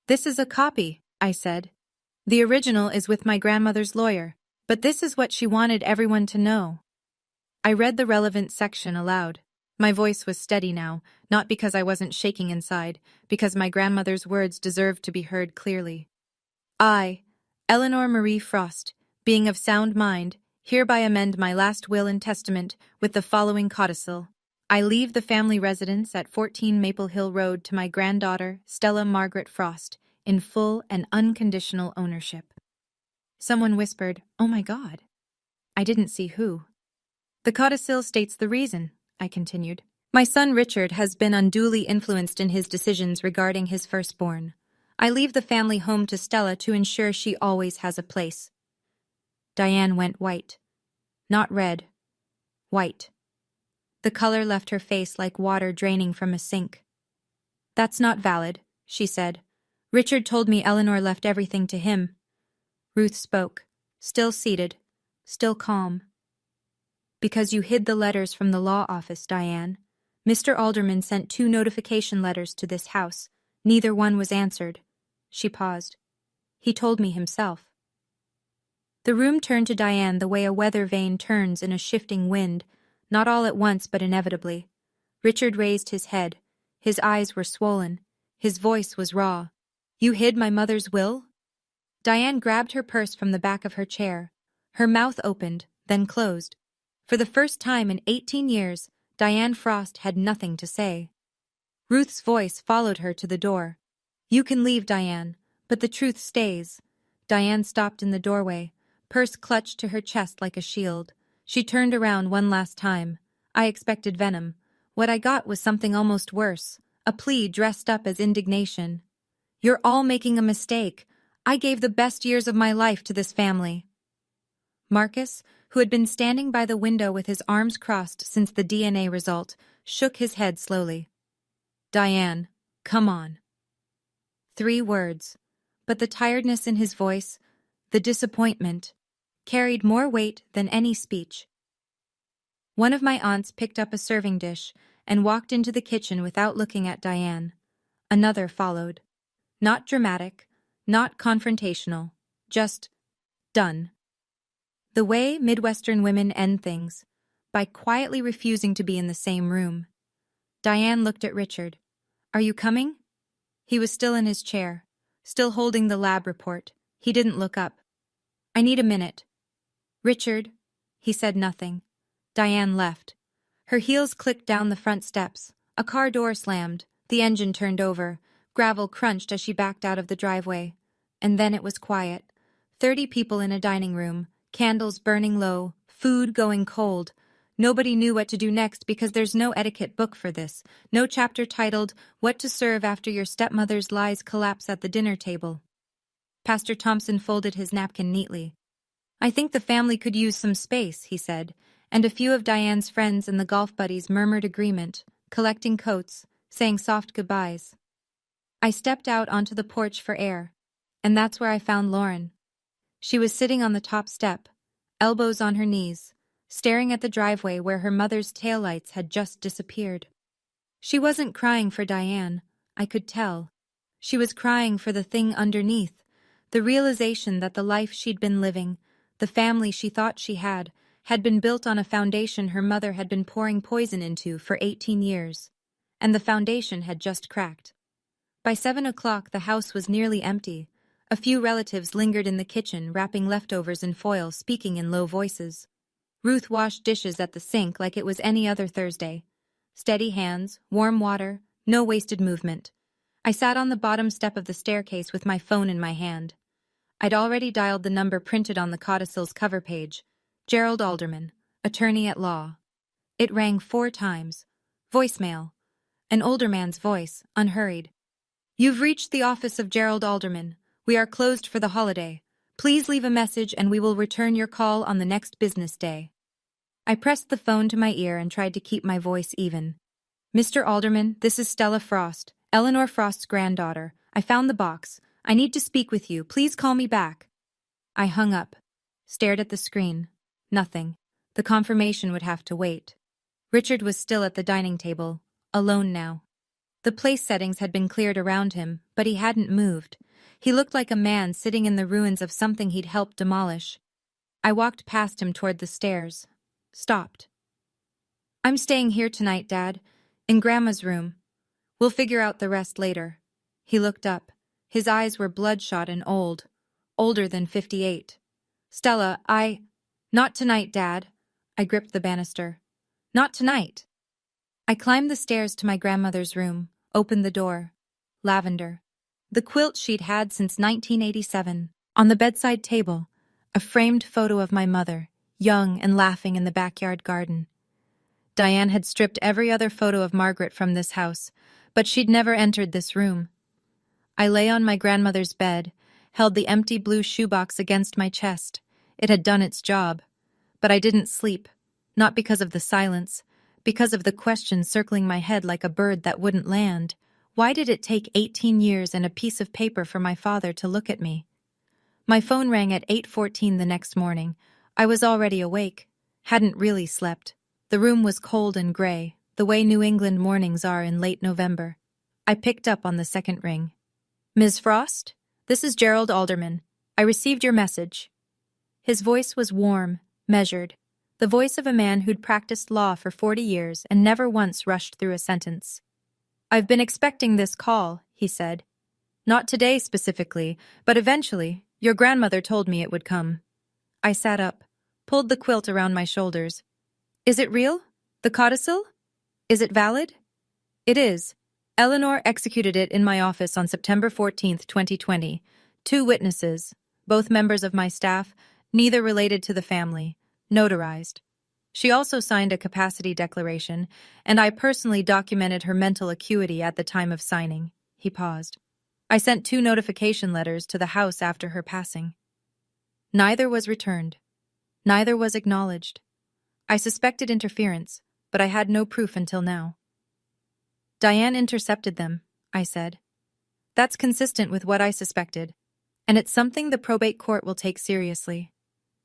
This is a copy, I said. The original is with my grandmother's lawyer, but this is what she wanted everyone to know. I read the relevant section aloud. My voice was steady now, not because I wasn't shaking inside, because my grandmother's words deserved to be heard clearly. I, Eleanor Marie Frost, being of sound mind, hereby amend my last will and testament with the following codicil. I leave the family residence at 14 Maple Hill Road to my granddaughter, Stella Margaret Frost, in full and unconditional ownership. Someone whispered, "Oh my God." I didn't see who. The codicil states the reason, I continued. My son Richard has been unduly influenced in his decisions regarding his firstborn. I leave the family home to Stella to ensure she always has a place. Diane went white. Not red. White. The color left her face like water draining from a sink. That's not valid, she said. Richard told me Eleanor left everything to him. Ruth spoke, still seated, still calm. Because you hid the letters from the law office, Diane. Mr. Alderman sent 2 notification letters to this house. Neither one was answered. She paused. He told me himself. The room turned to Diane the way a weather vane turns in a shifting wind, not all at once but inevitably. Richard raised his head. His eyes were swollen. His voice was raw. You hid my mother's will? Diane grabbed her purse from the back of her chair. Her mouth opened, then closed. For the first time in 18 years, Diane Frost had nothing to say. Ruth's voice followed her to the door. You can leave, Diane, but the truth stays. Diane stopped in the doorway, purse clutched to her chest like a shield. She turned around one last time. I expected venom. What I got was something almost worse, a plea dressed up as indignation. You're all making a mistake. I gave the best years of my life to this family. Marcus, who had been standing by the window with his arms crossed since the DNA result, shook his head slowly. Diane, come on. 3 words, but the tiredness in his voice, the disappointment, carried more weight than any speech. One of my aunts picked up a serving dish and walked into the kitchen without looking at Diane. Another followed. Not dramatic, not confrontational, just done. The way Midwestern women end things, by quietly refusing to be in the same room. Diane looked at Richard. Are you coming? He was still in his chair, still holding the lab report. He didn't look up. I need a minute. Richard, he said nothing. Diane left. Her heels clicked down the front steps. A car door slammed. The engine turned over. Gravel crunched as she backed out of the driveway. And then it was quiet. 30 people in a dining room, candles burning low, food going cold. Nobody knew what to do next because there's no etiquette book for this, no chapter titled, What to Serve After Your Stepmother's Lies Collapse at the Dinner Table. Pastor Thompson folded his napkin neatly. I think the family could use some space, he said, and a few of Diane's friends and the golf buddies murmured agreement, collecting coats, saying soft goodbyes. I stepped out onto the porch for air, and that's where I found Lauren. She was sitting on the top step, elbows on her knees, staring at the driveway where her mother's taillights had just disappeared. She wasn't crying for Diane, I could tell. She was crying for the thing underneath, the realization that the life she'd been living, the family she thought she had been built on a foundation her mother had been pouring poison into for 18 years, and the foundation had just cracked. By 7 o'clock the house was nearly empty. A few relatives lingered in the kitchen, wrapping leftovers in foil, speaking in low voices. Ruth washed dishes at the sink like it was any other Thursday. Steady hands, warm water, no wasted movement. I sat on the bottom step of the staircase with my phone in my hand. I'd already dialed the number printed on the codicil's cover page. Gerald Alderman, attorney at law. It rang 4 times. Voicemail. An older man's voice, unhurried. You've reached the office of Gerald Alderman. We are closed for the holiday. Please leave a message and we will return your call on the next business day. I pressed the phone to my ear and tried to keep my voice even. Mr. Alderman, this is Stella Frost, Eleanor Frost's granddaughter. I found the box. I need to speak with you. Please call me back. I hung up, stared at the screen. Nothing. The confirmation would have to wait. Richard was still at the dining table, alone now. The place settings had been cleared around him, but he hadn't moved. He looked like a man sitting in the ruins of something he'd helped demolish. I walked past him toward the stairs. Stopped. I'm staying here tonight, Dad. In Grandma's room. We'll figure out the rest later. He looked up. His eyes were bloodshot and old. Older than 58. Stella, Not tonight, Dad. I gripped the banister. Not tonight. I climbed the stairs to my grandmother's room, opened the door. Lavender. The quilt she'd had since 1987. On the bedside table, a framed photo of my mother, young and laughing in the backyard garden. Diane had stripped every other photo of Margaret from this house, but she'd never entered this room. I lay on my grandmother's bed, held the empty blue shoebox against my chest. It had done its job. But I didn't sleep, not because of the silence, because of the question circling my head like a bird that wouldn't land. Why did it take 18 years and a piece of paper for my father to look at me? My phone rang at 8:14 the next morning. I was already awake, hadn't really slept. The room was cold and gray, the way New England mornings are in late November. I picked up on the second ring. "Ms. Frost? This is Gerald Alderman. I received your message." His voice was warm, measured, the voice of a man who'd practiced law for 40 years and never once rushed through a sentence. "I've been expecting this call," he said. "Not today specifically, but eventually. Your grandmother told me it would come." I sat up, pulled the quilt around my shoulders. "Is it real? The codicil? Is it valid?" "It is. Eleanor executed it in my office on September 14th, 2020. 2 witnesses, both members of my staff, neither related to the family, notarized. She also signed a capacity declaration, and I personally documented her mental acuity at the time of signing." He paused. "I sent 2 notification letters to the house after her passing. Neither was returned. Neither was acknowledged. I suspected interference, but I had no proof until now." "Diane intercepted them," I said. "That's consistent with what I suspected, and it's something the probate court will take seriously."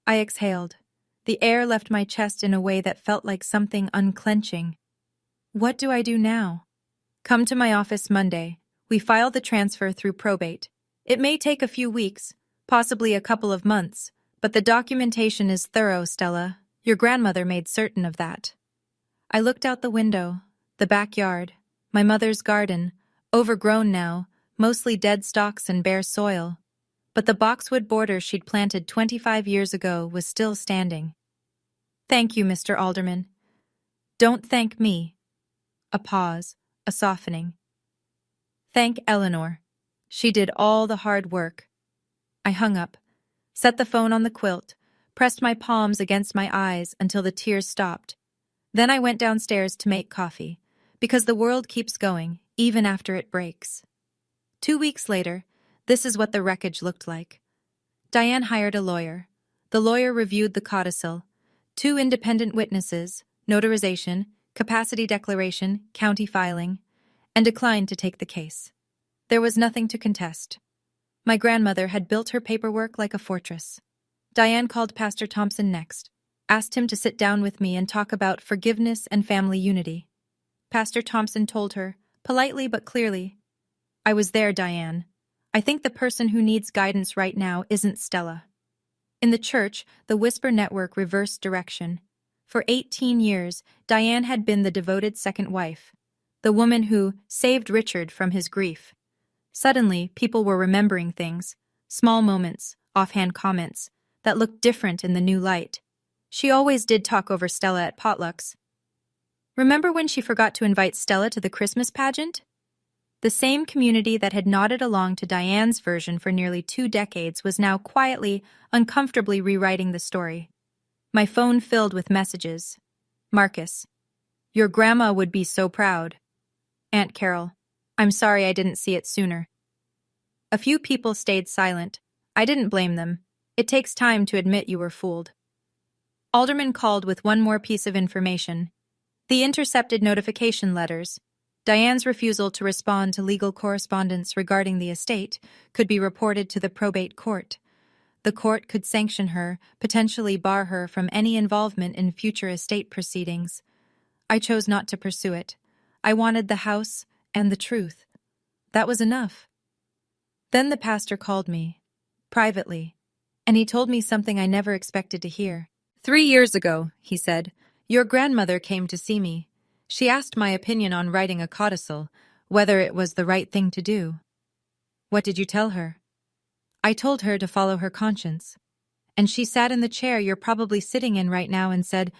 I exhaled. The air left my chest in a way that felt like something unclenching. What do I do now? "Come to my office Monday. We file the transfer through probate. It may take a few weeks, possibly a couple of months, but the documentation is thorough, Stella. Your grandmother made certain of that." I looked out the window, the backyard, my mother's garden, overgrown now, mostly dead stalks and bare soil. But the boxwood border she'd planted 25 years ago was still standing. "Thank you, Mr. Alderman." "Don't thank me." A pause, a softening. "Thank Eleanor. She did all the hard work." I hung up, set the phone on the quilt, pressed my palms against my eyes until the tears stopped. Then I went downstairs to make coffee, because the world keeps going, even after it breaks. 2 weeks later, this is what the wreckage looked like. Diane hired a lawyer. The lawyer reviewed the codicil, 2 independent witnesses, notarization, capacity declaration, county filing, and declined to take the case. There was nothing to contest. My grandmother had built her paperwork like a fortress. Diane called Pastor Thompson next, asked him to sit down with me and talk about forgiveness and family unity. Pastor Thompson told her, politely but clearly, "I was there, Diane. I think the person who needs guidance right now isn't Stella." In the church, the Whisper Network reversed direction. For 18 years, Diane had been the devoted second wife, the woman who saved Richard from his grief. Suddenly, people were remembering things, small moments, offhand comments, that looked different in the new light. She always did talk over Stella at potlucks. Remember when she forgot to invite Stella to the Christmas pageant? The same community that had nodded along to Diane's version for nearly 2 decades was now quietly, uncomfortably rewriting the story. My phone filled with messages. "Marcus, your grandma would be so proud." "Aunt Carol, I'm sorry I didn't see it sooner." A few people stayed silent. I didn't blame them. It takes time to admit you were fooled. Alderman called with one more piece of information. The intercepted notification letters. Diane's refusal to respond to legal correspondence regarding the estate could be reported to the probate court. The court could sanction her, potentially bar her from any involvement in future estate proceedings. I chose not to pursue it. I wanted the house and the truth. That was enough. Then the pastor called me, privately, and he told me something I never expected to hear. 3 years ago, he said, your grandmother came to see me. She asked my opinion on writing a codicil, whether it was the right thing to do. What did you tell her? I told her to follow her conscience. And she sat in the chair you're probably sitting in right now and said,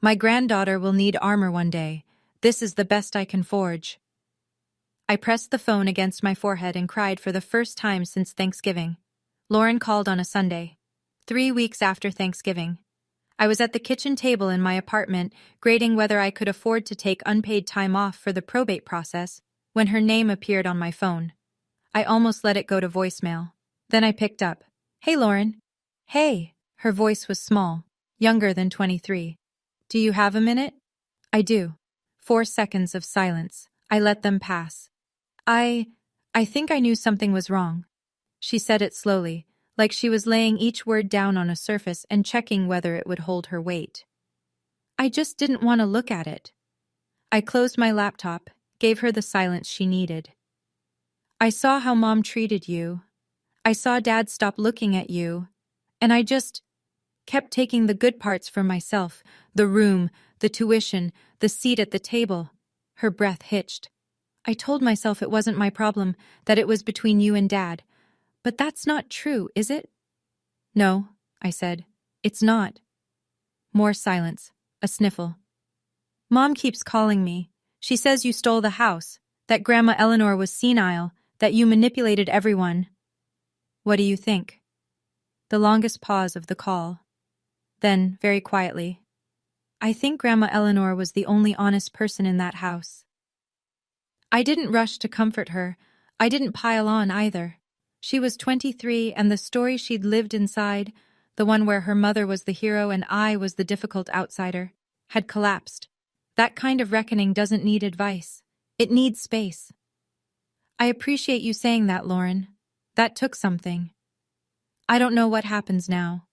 my granddaughter will need armor one day. This is the best I can forge. I pressed the phone against my forehead and cried for the first time since Thanksgiving. Lauren called on a Sunday, 3 weeks after Thanksgiving. I was at the kitchen table in my apartment, grading whether I could afford to take unpaid time off for the probate process, when her name appeared on my phone. I almost let it go to voicemail. Then I picked up. Hey, Lauren. Hey. Her voice was small, younger than 23. Do you have a minute? I do. 4 seconds of silence. I let them pass. I think I knew something was wrong. She said it slowly, like she was laying each word down on a surface and checking whether it would hold her weight. I just didn't want to look at it. I closed my laptop, gave her the silence she needed. I saw how Mom treated you. I saw Dad stop looking at you. And I just kept taking the good parts for myself, the room, the tuition, the seat at the table. Her breath hitched. I told myself it wasn't my problem, that it was between you and Dad. But that's not true, is it? No, I said. It's not. More silence. A sniffle. Mom keeps calling me. She says you stole the house, that Grandma Eleanor was senile, that you manipulated everyone. What do you think? The longest pause of the call. Then, very quietly, I think Grandma Eleanor was the only honest person in that house. I didn't rush to comfort her. I didn't pile on either. She was 23, and the story she'd lived inside, the one where her mother was the hero and I was the difficult outsider, had collapsed. That kind of reckoning doesn't need advice. It needs space. I appreciate you saying that, Lauren. That took something. I don't know what happens now.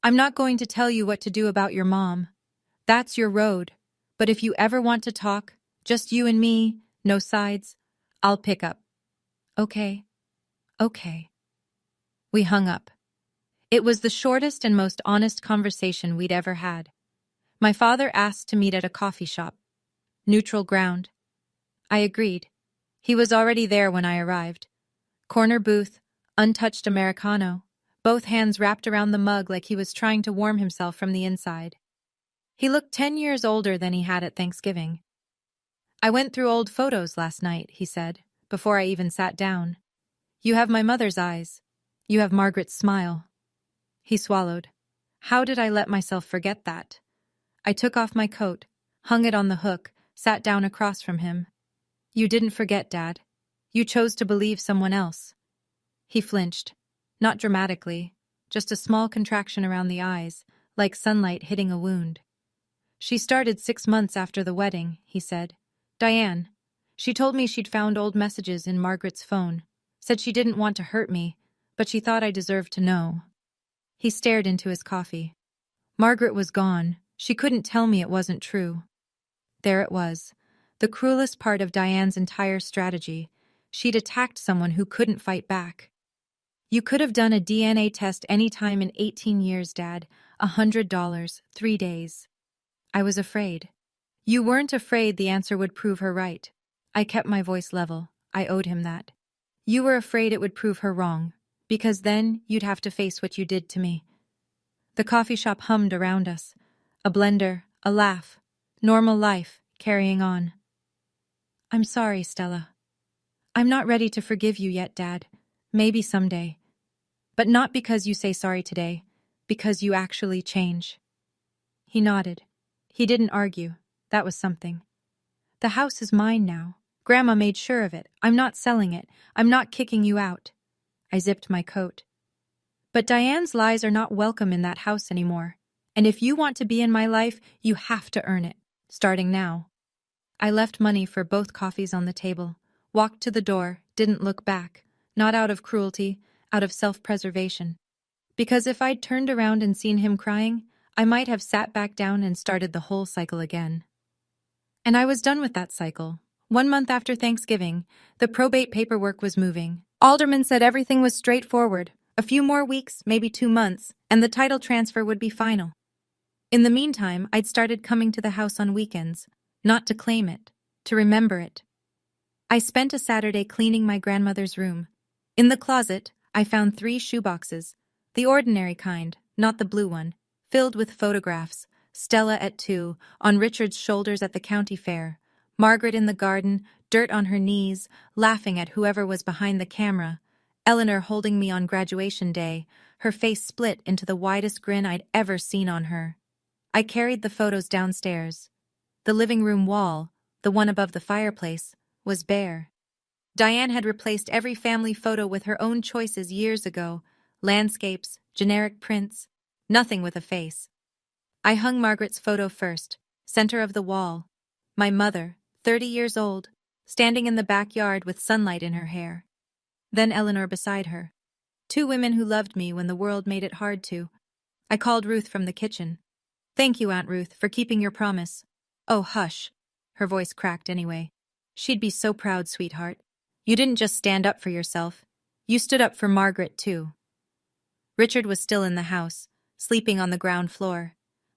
I'm not going to tell you what to do about your mom. That's your road. But if you ever want to talk, just you and me, no sides, I'll pick up. Okay. Okay. We hung up. It was the shortest and most honest conversation we'd ever had. My father asked to meet at a coffee shop. Neutral ground. I agreed. He was already there when I arrived. Corner booth, untouched Americano, both hands wrapped around the mug like he was trying to warm himself from the inside. He looked 10 years older than he had at Thanksgiving. I went through old photos last night, he said, before I even sat down. You have my mother's eyes. You have Margaret's smile. He swallowed. How did I let myself forget that? I took off my coat, hung it on the hook, sat down across from him. You didn't forget, Dad. You chose to believe someone else. He flinched. Not dramatically, just a small contraction around the eyes, like sunlight hitting a wound. She started 6 months after the wedding, he said. Diane. She told me she'd found old messages in Margaret's phone. Said she didn't want to hurt me, but she thought I deserved to know. He stared into his coffee. Margaret was gone. She couldn't tell me it wasn't true. There it was. The cruelest part of Diane's entire strategy. She'd attacked someone who couldn't fight back. You could have done a DNA test any time in 18 years, Dad. $100, 3 days. I was afraid. You weren't afraid the answer would prove her right. I kept my voice level. I owed him that. You were afraid it would prove her wrong, because then you'd have to face what you did to me. The coffee shop hummed around us. A blender, a laugh, normal life, carrying on. I'm sorry, Stella. I'm not ready to forgive you yet, Dad. Maybe someday. But not because you say sorry today, because you actually change. He nodded. He didn't argue. That was something. The house is mine now. Grandma made sure of it. I'm not selling it. I'm not kicking you out. I zipped my coat. But Diane's lies are not welcome in that house anymore. And if you want to be in my life, you have to earn it, starting now. I left money for both coffees on the table, walked to the door, didn't look back, not out of cruelty, out of self-preservation. Because if I'd turned around and seen him crying, I might have sat back down and started the whole cycle again. And I was done with that cycle. 1 month after Thanksgiving, the probate paperwork was moving. Alderman said everything was straightforward. A few more weeks, maybe 2 months, and the title transfer would be final. In the meantime, I'd started coming to the house on weekends, not to claim it, to remember it. I spent a Saturday cleaning my grandmother's room. In the closet, I found 3 shoeboxes, the ordinary kind, not the blue one, filled with photographs. Stella at 2, on Richard's shoulders at the county fair, Margaret in the garden, dirt on her knees, laughing at whoever was behind the camera, Eleanor holding me on graduation day, her face split into the widest grin I'd ever seen on her. I carried the photos downstairs. The living room wall, the one above the fireplace, was bare. Diane had replaced every family photo with her own choices years ago, landscapes, generic prints, nothing with a face. I hung Margaret's photo first, center of the wall. My mother, 30 years old, standing in the backyard with sunlight in her hair. Then Eleanor beside her. Two women who loved me when the world made it hard to. I called Ruth from the kitchen. Thank you, Aunt Ruth, for keeping your promise. Oh, hush. Her voice cracked anyway. She'd be so proud, sweetheart. You didn't just stand up for yourself. You stood up for Margaret, too. Richard was still in the house, sleeping on the ground floor.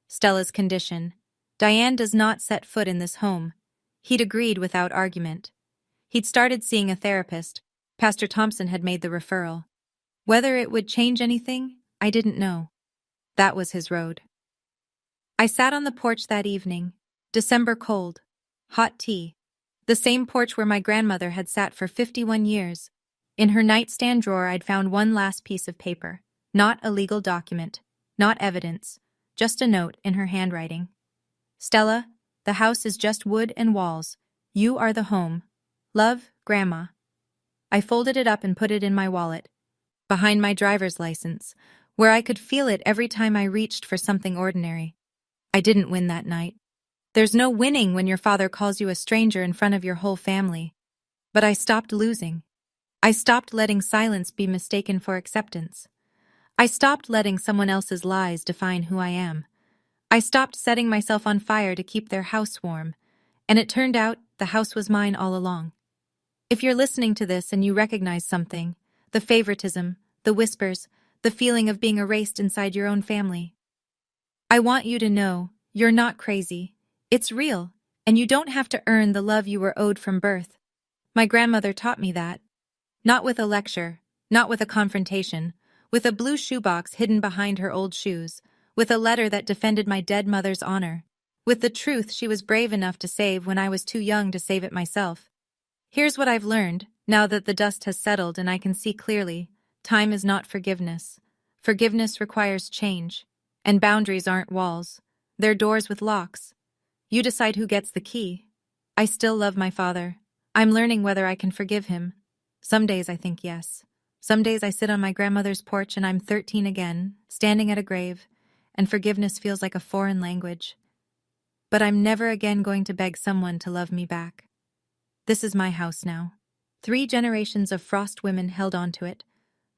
Stella's condition. Diane does not set foot in this home. He'd agreed without argument. He'd started seeing a therapist. Pastor Thompson had made the referral. Whether it would change anything, I didn't know. That was his road. I sat on the porch that evening. December cold. Hot tea. The same porch where my grandmother had sat for 51 years. In her nightstand drawer I'd found one last piece of paper. Not a legal document. Not evidence. Just a note in her handwriting. Stella, the house is just wood and walls. You are the home. Love, Grandma. I folded it up and put it in my wallet, behind my driver's license, where I could feel it every time I reached for something ordinary. I didn't win that night. There's no winning when your father calls you a stranger in front of your whole family. But I stopped losing. I stopped letting silence be mistaken for acceptance. I stopped letting someone else's lies define who I am. I stopped setting myself on fire to keep their house warm, and it turned out the house was mine all along. If you're listening to this and you recognize something, the favoritism, the whispers, the feeling of being erased inside your own family, I want you to know you're not crazy. It's real, and you don't have to earn the love you were owed from birth. My grandmother taught me that. Not with a lecture, not with a confrontation, with a blue shoebox hidden behind her old shoes, with a letter that defended my dead mother's honor, with the truth she was brave enough to save when I was too young to save it myself. Here's what I've learned, now that the dust has settled and I can see clearly. Time is not forgiveness. Forgiveness requires change. And boundaries aren't walls. They're doors with locks. You decide who gets the key. I still love my father. I'm learning whether I can forgive him. Some days I think yes. Some days I sit on my grandmother's porch and I'm 13 again, standing at a grave, and forgiveness feels like a foreign language. But I'm never again going to beg someone to love me back. This is my house now. 3 generations of Frost women held on to it.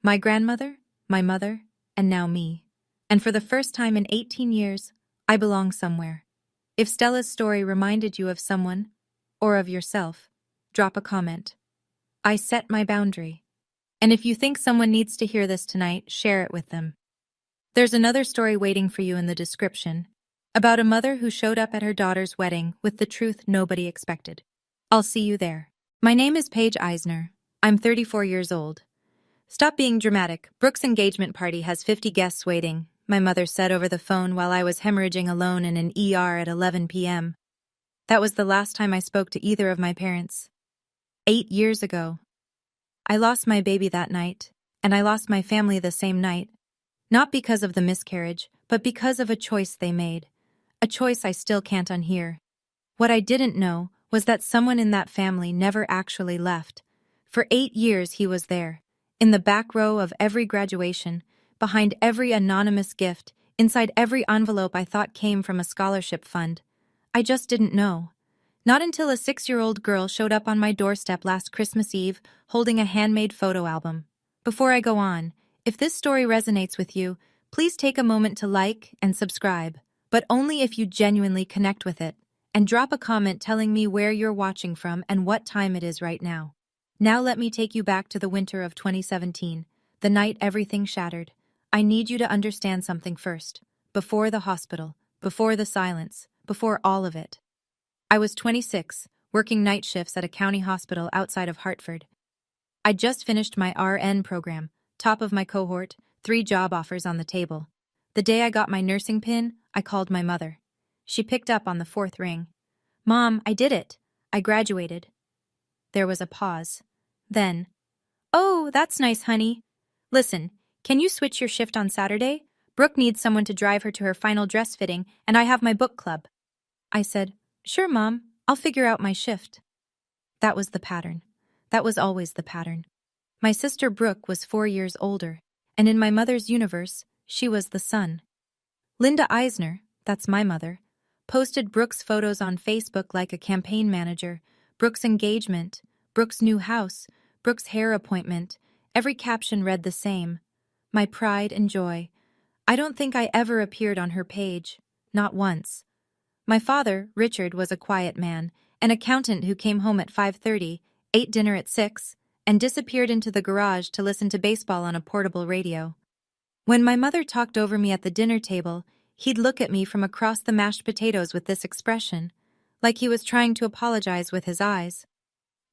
My grandmother, my mother, and now me. And for the first time in 18 years, I belong somewhere. If Stella's story reminded you of someone, or of yourself, drop a comment. I set my boundary. And if you think someone needs to hear this tonight, share it with them. There's another story waiting for you in the description, about a mother who showed up at her daughter's wedding with the truth nobody expected. I'll see you there. My name is Paige Eisner. I'm 34 years old. Stop being dramatic. Brooke's engagement party has 50 guests waiting, my mother said over the phone while I was hemorrhaging alone in an ER at 11 p.m. That was the last time I spoke to either of my parents. 8 years ago. I lost my baby that night, and I lost my family the same night. Not because of the miscarriage, but because of a choice they made. A choice I still can't unhear. What I didn't know was that someone in that family never actually left. For 8 years he was there, in the back row of every graduation, behind every anonymous gift, inside every envelope I thought came from a scholarship fund. I just didn't know. Not until a 6-year-old girl showed up on my doorstep last Christmas Eve, holding a handmade photo album. Before I go on, if this story resonates with you, please take a moment to like and subscribe, but only if you genuinely connect with it. And drop a comment telling me where you're watching from and what time it is right now. Now let me take you back to the winter of 2017, the night everything shattered. I need you to understand something first. Before the hospital, before the silence, before all of it. I was 26, working night shifts at a county hospital outside of Hartford. I'd just finished my RN program, top of my cohort, 3 job offers on the table. The day I got my nursing pin, I called my mother. She picked up on the 4th ring. Mom, I did it. I graduated. There was a pause. Then, oh, that's nice, honey. Listen, can you switch your shift on Saturday? Brooke needs someone to drive her to her final dress fitting, and I have my book club. I said, sure, Mom, I'll figure out my shift. That was the pattern. That was always the pattern. My sister Brooke was 4 years older, and in my mother's universe, she was the son. Linda Eisner, that's my mother, posted Brooke's photos on Facebook like a campaign manager, Brooke's engagement, Brooke's new house, Brooke's hair appointment. Every caption read the same. My pride and joy. I don't think I ever appeared on her page. Not once. My father, Richard, was a quiet man, an accountant who came home at 5:30, ate dinner at 6, and disappeared into the garage to listen to baseball on a portable radio. When my mother talked over me at the dinner table, he'd look at me from across the mashed potatoes with this expression, like he was trying to apologize with his eyes.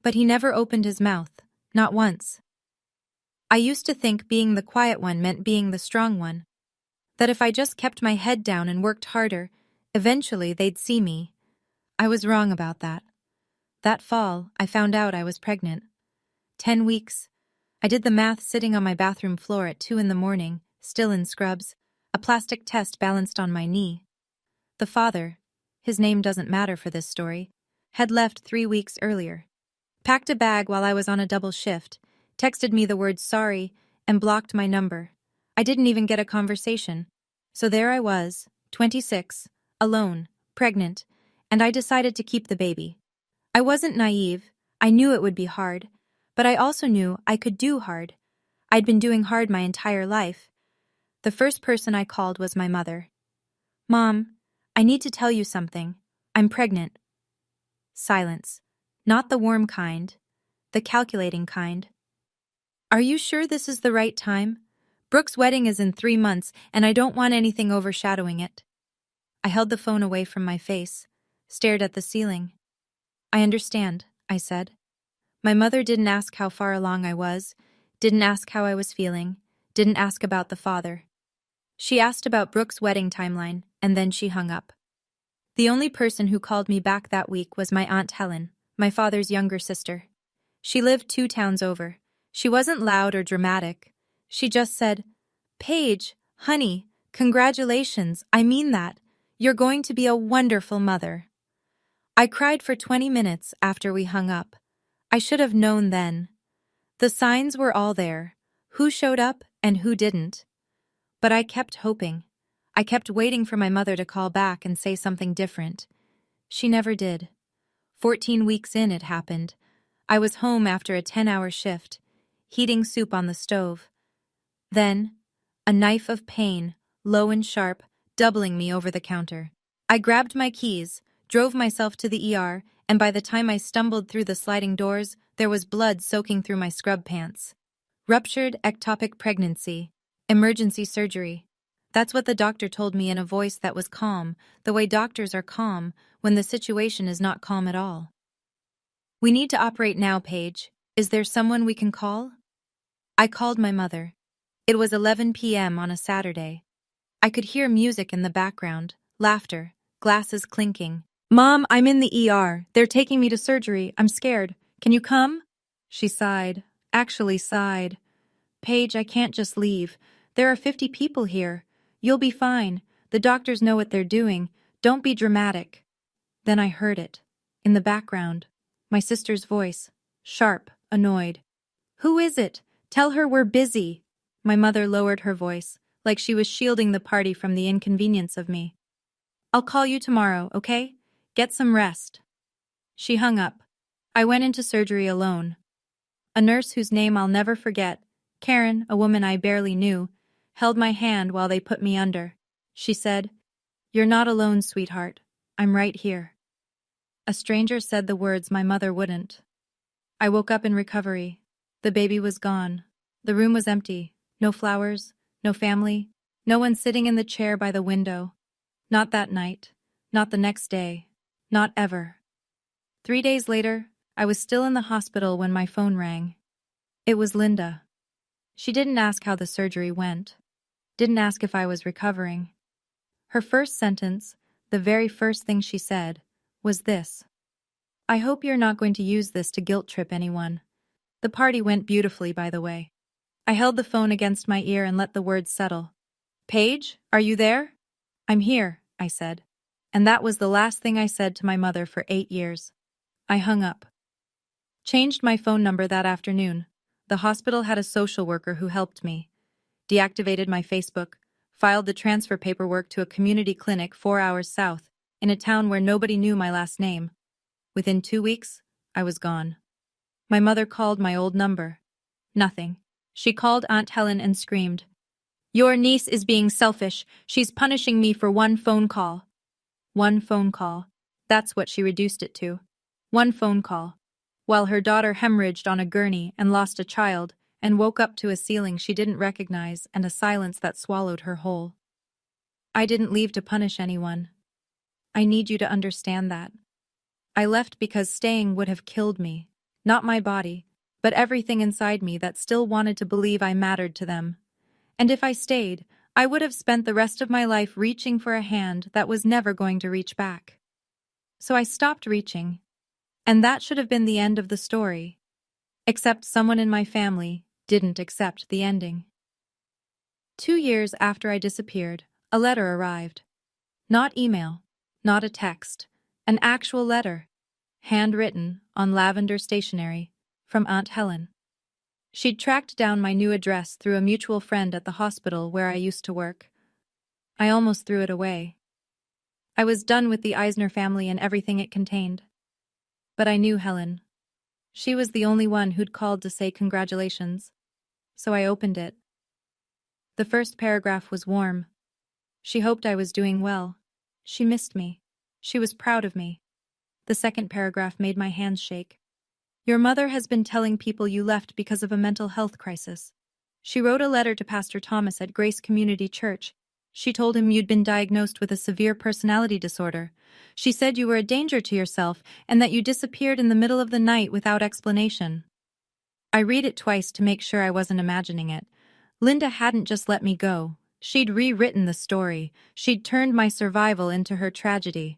But he never opened his mouth, not once. I used to think being the quiet one meant being the strong one. That if I just kept my head down and worked harder, eventually they'd see me. I was wrong about that. That fall, I found out I was pregnant. 10 weeks. I did the math sitting on my bathroom floor at 2 in the morning, still in scrubs, a plastic test balanced on my knee. The father, his name doesn't matter for this story, had left 3 weeks earlier. Packed a bag while I was on a double shift, texted me the word sorry, and blocked my number. I didn't even get a conversation. So there I was, 26, alone, pregnant, and I decided to keep the baby. I wasn't naive. I knew it would be hard, but I also knew I could do hard. I'd been doing hard my entire life. The first person I called was my mother. Mom, I need to tell you something. I'm pregnant. Silence. Not the warm kind. The calculating kind. Are you sure this is the right time? Brooke's wedding is in 3 months, and I don't want anything overshadowing it. I held the phone away from my face, stared at the ceiling. I understand, I said. My mother didn't ask how far along I was, didn't ask how I was feeling, didn't ask about the father. She asked about Brooke's wedding timeline, and then she hung up. The only person who called me back that week was my Aunt Helen, my father's younger sister. She lived 2 towns over. She wasn't loud or dramatic. She just said, Paige, honey, congratulations, I mean that. You're going to be a wonderful mother. I cried for 20 minutes after we hung up. I should have known then. The signs were all there, who showed up and who didn't. But I kept hoping. I kept waiting for my mother to call back and say something different. She never did. 14 weeks in it happened. I was home after a 10-hour shift, heating soup on the stove. Then, a knife of pain, low and sharp, doubling me over the counter. I grabbed my keys, drove myself to the ER, and by the time I stumbled through the sliding doors, there was blood soaking through my scrub pants. Ruptured ectopic pregnancy. Emergency surgery. That's what the doctor told me in a voice that was calm, the way doctors are calm when the situation is not calm at all. We need to operate now, Paige. Is there someone we can call? I called my mother. It was 11 p.m. on a Saturday. I could hear music in the background, laughter, glasses clinking. Mom, I'm in the ER. They're taking me to surgery. I'm scared. Can you come? She sighed. Actually sighed. Paige, I can't just leave. There are 50 people here. You'll be fine. The doctors know what they're doing. Don't be dramatic. Then I heard it. In the background. My sister's voice. Sharp, annoyed. Who is it? Tell her we're busy. My mother lowered her voice, like she was shielding the party from the inconvenience of me. I'll call you tomorrow, okay? Get some rest. She hung up. I went into surgery alone. A nurse whose name I'll never forget, Karen, a woman I barely knew, held my hand while they put me under. She said, You're not alone, sweetheart. I'm right here. A stranger said the words my mother wouldn't. I woke up in recovery. The baby was gone. The room was empty. No flowers, no family, no one sitting in the chair by the window. Not that night, not the next day, not ever. 3 days later, I was still in the hospital when my phone rang. It was Linda. She didn't ask how the surgery went, didn't ask if I was recovering. Her first sentence, the very first thing she said, was this. I hope you're not going to use this to guilt trip anyone. The party went beautifully, by the way. I held the phone against my ear and let the words settle. Paige, are you there? I'm here, I said. And that was the last thing I said to my mother for 8 years. I hung up. Changed my phone number that afternoon. The hospital had a social worker who helped me. Deactivated my Facebook, filed the transfer paperwork to a community clinic 4 hours south, in a town where nobody knew my last name. Within 2 weeks, I was gone. My mother called my old number. Nothing. She called Aunt Helen and screamed, "Your niece is being selfish. She's punishing me for one phone call." One phone call. That's what she reduced it to. One phone call. While her daughter hemorrhaged on a gurney and lost a child and woke up to a ceiling she didn't recognize and a silence that swallowed her whole. I didn't leave to punish anyone. I need you to understand that. I left because staying would have killed me. Not my body, but everything inside me that still wanted to believe I mattered to them. And if I stayed, I would have spent the rest of my life reaching for a hand that was never going to reach back. So I stopped reaching. And that should have been the end of the story. Except someone in my family didn't accept the ending. 2 years after I disappeared, a letter arrived. Not email, not a text, an actual letter, handwritten on lavender stationery, from Aunt Helen. She'd tracked down my new address through a mutual friend at the hospital where I used to work. I almost threw it away. I was done with the Eisner family and everything it contained. But I knew Helen. She was the only one who'd called to say congratulations. So I opened it. The first paragraph was warm. She hoped I was doing well. She missed me. She was proud of me. The second paragraph made my hands shake. Your mother has been telling people you left because of a mental health crisis. She wrote a letter to Pastor Thomas at Grace Community Church. She told him you'd been diagnosed with a severe personality disorder. She said you were a danger to yourself and that you disappeared in the middle of the night without explanation. I read it twice to make sure I wasn't imagining it. Linda hadn't just let me go. She'd rewritten the story. She'd turned my survival into her tragedy.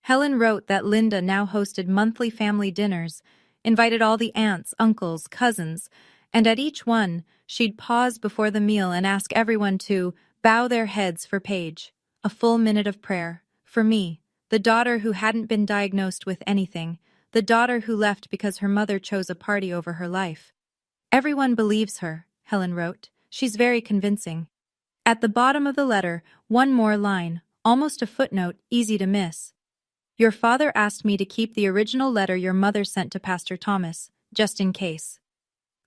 Helen wrote that Linda now hosted monthly family dinners, invited all the aunts, uncles, cousins, and at each one, she'd pause before the meal and ask everyone to bow their heads for Paige, a full minute of prayer. For me, the daughter who hadn't been diagnosed with anything, the daughter who left because her mother chose a party over her life. Everyone believes her, Helen wrote. She's very convincing. At the bottom of the letter, one more line, almost a footnote, easy to miss. Your father asked me to keep the original letter your mother sent to Pastor Thomas, just in case.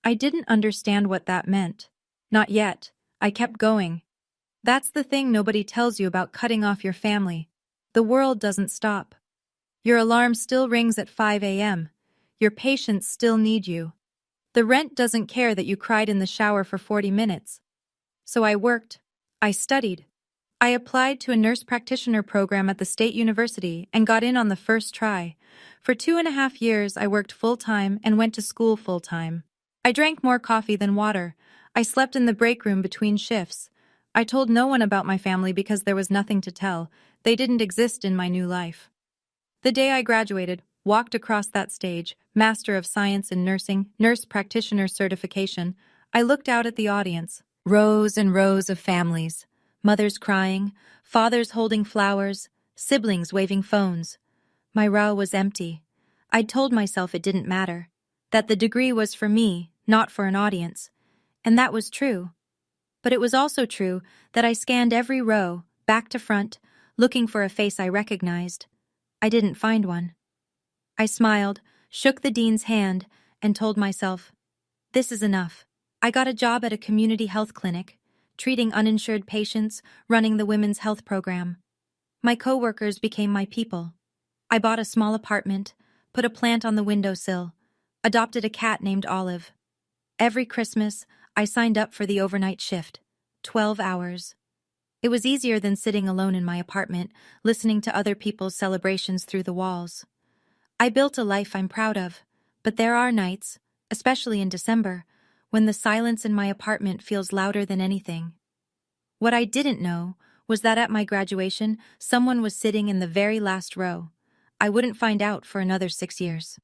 I didn't understand what that meant. Not yet. I kept going. That's the thing nobody tells you about cutting off your family. The world doesn't stop. Your alarm still rings at 5 a.m. Your patients still need you. The rent doesn't care that you cried in the shower for 40 minutes. So I worked. I studied. I applied to a nurse practitioner program at the state university and got in on the first try. For 2.5 years, I worked full-time and went to school full-time. I drank more coffee than water. I slept in the break room between shifts. I told no one about my family because there was nothing to tell. They didn't exist in my new life. The day I graduated, walked across that stage, Master of Science in Nursing, Nurse Practitioner Certification, I looked out at the audience. Rows and rows of families. Mothers crying, fathers holding flowers, siblings waving phones. My row was empty. I'd told myself it didn't matter, that the degree was for me, not for an audience. And that was true. But it was also true that I scanned every row, back to front, looking for a face I recognized. I didn't find one. I smiled, shook the dean's hand, and told myself, this is enough. I got a job at a community health clinic, treating uninsured patients, running the women's health program. My coworkers became my people. I bought a small apartment, put a plant on the windowsill, adopted a cat named Olive. Every Christmas, I signed up for the overnight shift, 12 hours. It was easier than sitting alone in my apartment, listening to other people's celebrations through the walls. I built a life I'm proud of, but there are nights, especially in December, when the silence in my apartment feels louder than anything. What I didn't know was that at my graduation, someone was sitting in the very last row. I wouldn't find out for another 6 years.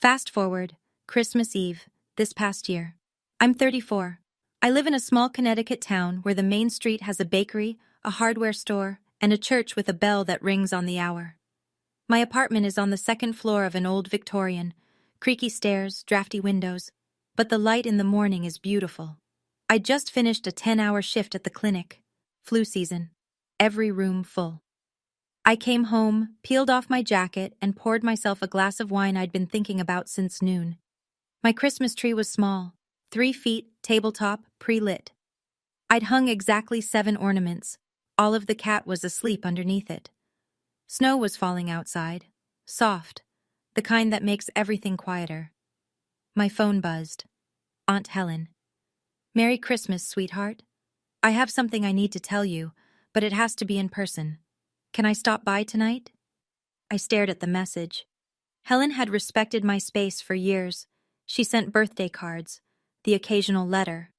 Fast forward, Christmas Eve, this past year. I'm 34. I live in a small Connecticut town where the main street has a bakery, a hardware store, and a church with a bell that rings on the hour. My apartment is on the second floor of an old Victorian, creaky stairs, drafty windows, but the light in the morning is beautiful. I just finished a 10-hour shift at the clinic. Flu season. Every room full. I came home, peeled off my jacket, and poured myself a glass of wine I'd been thinking about since noon. My Christmas tree was small, 3 feet, tabletop, pre-lit. I'd hung exactly 7 ornaments. Olive the cat was asleep underneath it. Snow was falling outside, soft, the kind that makes everything quieter. My phone buzzed. Aunt Helen. Merry Christmas, sweetheart. I have something I need to tell you, but it has to be in person. Can I stop by tonight? I stared at the message. Helen had respected my space for years. She sent birthday cards, the occasional letter.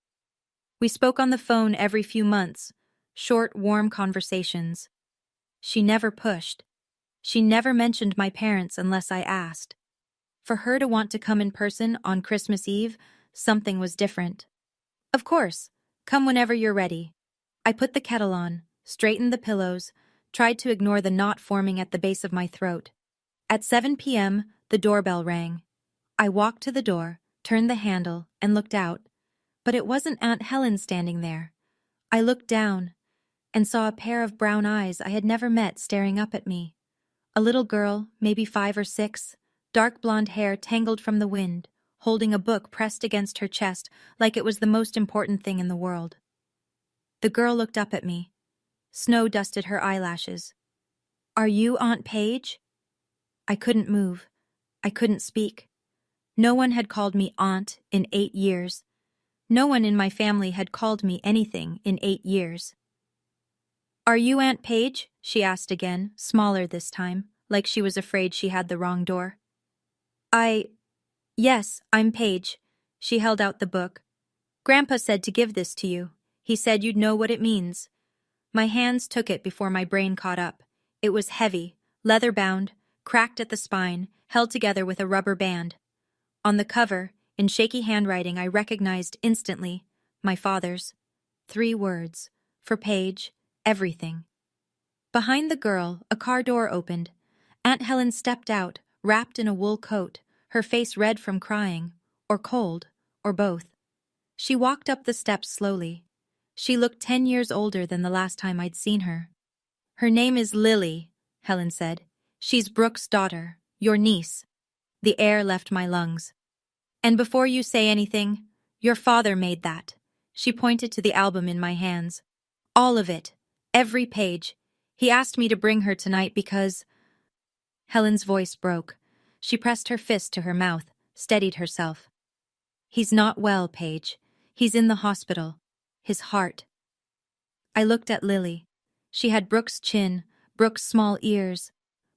We spoke on the phone every few months, short, warm conversations. She never pushed. She never mentioned my parents unless I asked. For her to want to come in person on Christmas Eve, something was different. Of course, come whenever you're ready. I put the kettle on, straightened the pillows, tried to ignore the knot forming at the base of my throat. At 7 p.m., the doorbell rang. I walked to the door, turned the handle, and looked out. But it wasn't Aunt Helen standing there. I looked down and saw a pair of brown eyes I had never met staring up at me. A little girl, maybe 5 or 6, dark blonde hair tangled from the wind, holding a book pressed against her chest like it was the most important thing in the world. The girl looked up at me. Snow dusted her eyelashes. "Are you Aunt Paige?" I couldn't move. I couldn't speak. No one had called me aunt in 8 years. No one in my family had called me anything in 8 years. "Are you Aunt Paige?" she asked again, smaller this time, like she was afraid she had the wrong door. Yes, I'm Paige." She held out the book. "Grandpa said to give this to you. He said you'd know what it means." My hands took it before my brain caught up. It was heavy, leather-bound, cracked at the spine, held together with a rubber band. On the cover, in shaky handwriting I recognized instantly, my father's. 3 words. For Paige, everything. Behind the girl, a car door opened. Aunt Helen stepped out, wrapped in a wool coat, her face red from crying, or cold, or both. She walked up the steps slowly. She looked 10 years older than the last time I'd seen her. "Her name is Lily," Helen said. "She's Brooke's daughter, your niece." The air left my lungs. "And before you say anything, your father made that." She pointed to the album in my hands. "All of it. Every page. He asked me to bring her tonight because—" Helen's voice broke. She pressed her fist to her mouth, steadied herself. "He's not well, Paige. He's in the hospital. His heart." I looked at Lily. She had Brooke's chin, Brooke's small ears,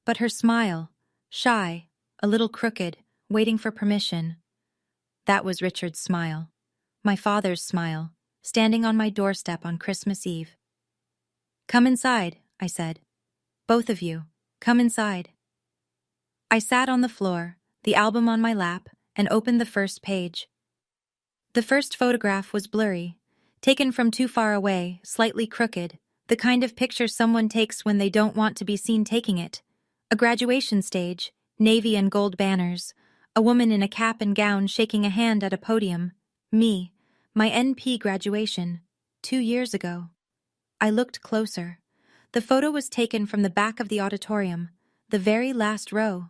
but her smile, shy, a little crooked, waiting for permission. That was Richard's smile. My father's smile, standing on my doorstep on Christmas Eve. "Come inside," I said. "Both of you, come inside." I sat on the floor, the album on my lap, and opened the first page. The first photograph was blurry, taken from too far away, slightly crooked, the kind of picture someone takes when they don't want to be seen taking it. A graduation stage, navy and gold banners, a woman in a cap and gown shaking a hand at a podium. Me, my NP graduation, 2 years ago. I looked closer. The photo was taken from the back of the auditorium, the very last row.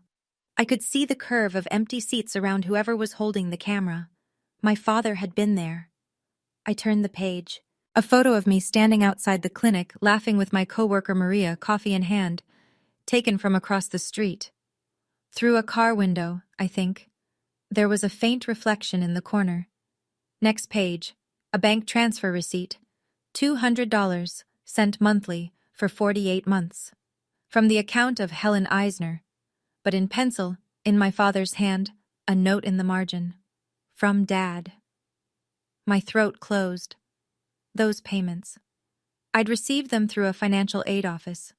I could see the curve of empty seats around whoever was holding the camera. My father had been there. I turned the page. A photo of me standing outside the clinic, laughing with my coworker Maria, coffee in hand, taken from across the street. Through a car window, I think. There was a faint reflection in the corner. Next page, a bank transfer receipt. $200, sent monthly, for 48 months. From the account of Helen Eisner. But in pencil, in my father's hand, a note in the margin. From Dad. My throat closed. Those payments. I'd received them through a financial aid office.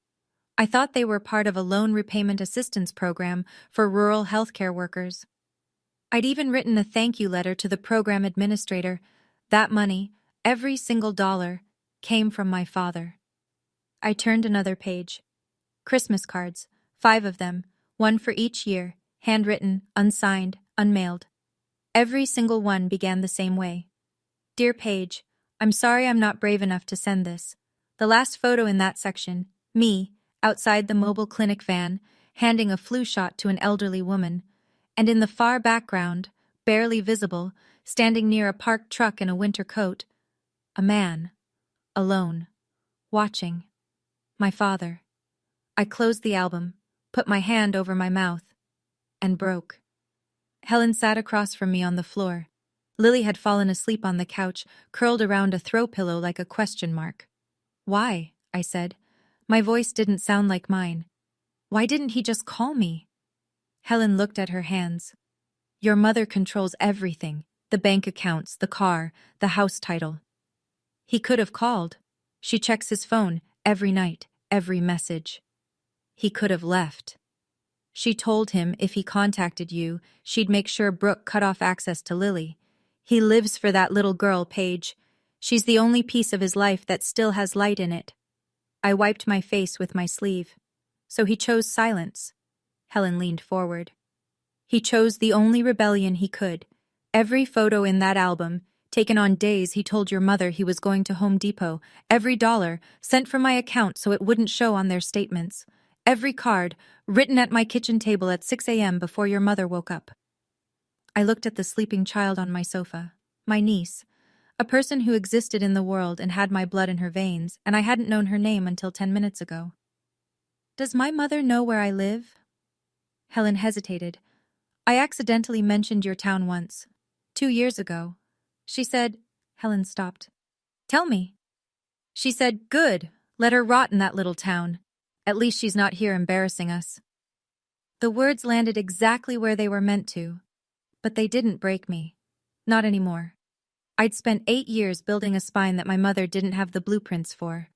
I thought they were part of a loan repayment assistance program for rural healthcare workers. I'd even written a thank you letter to the program administrator. That money, every single dollar, came from my father. I turned another page. Christmas cards, 5 of them, 1 for each year, handwritten, unsigned, unmailed. Every single one began the same way. "Dear Paige, I'm sorry I'm not brave enough to send this. The last photo in that section, me, outside the mobile clinic van, handing a flu shot to an elderly woman, and in the far background, barely visible, standing near a parked truck in a winter coat, a man, alone, watching. My father. I closed the album, put my hand over my mouth, and broke. Helen sat across from me on the floor. Lily had fallen asleep on the couch, curled around a throw pillow like a question mark. "Why?" I said. My voice didn't sound like mine. "Why didn't he just call me?" Helen looked at her hands. "Your mother controls everything, the bank accounts, the car, the house title." "He could have called. She checks his phone every night, every message." "He could have left. She told him if he contacted you, she'd make sure Brooke cut off access to Lily. He lives for that little girl, Paige. She's the only piece of his life that still has light in it." I wiped my face with my sleeve. "So he chose silence." Helen leaned forward. "He chose the only rebellion he could. Every photo in that album, taken on days he told your mother he was going to Home Depot, every dollar sent from my account so it wouldn't show on their statements, every card written at my kitchen table at 6 a.m. before your mother woke up." I looked at the sleeping child on my sofa, my niece, a person who existed in the world and had my blood in her veins, and I hadn't known her name until 10 minutes ago. "Does my mother know where I live?" Helen hesitated. "I accidentally mentioned your town once. 2 years ago. She said—" Helen stopped. "Tell me." "She said, 'Good, let her rot in that little town. At least she's not here embarrassing us.'" The words landed exactly where they were meant to, but they didn't break me. Not anymore. I'd spent 8 years building a spine that my mother didn't have the blueprints for.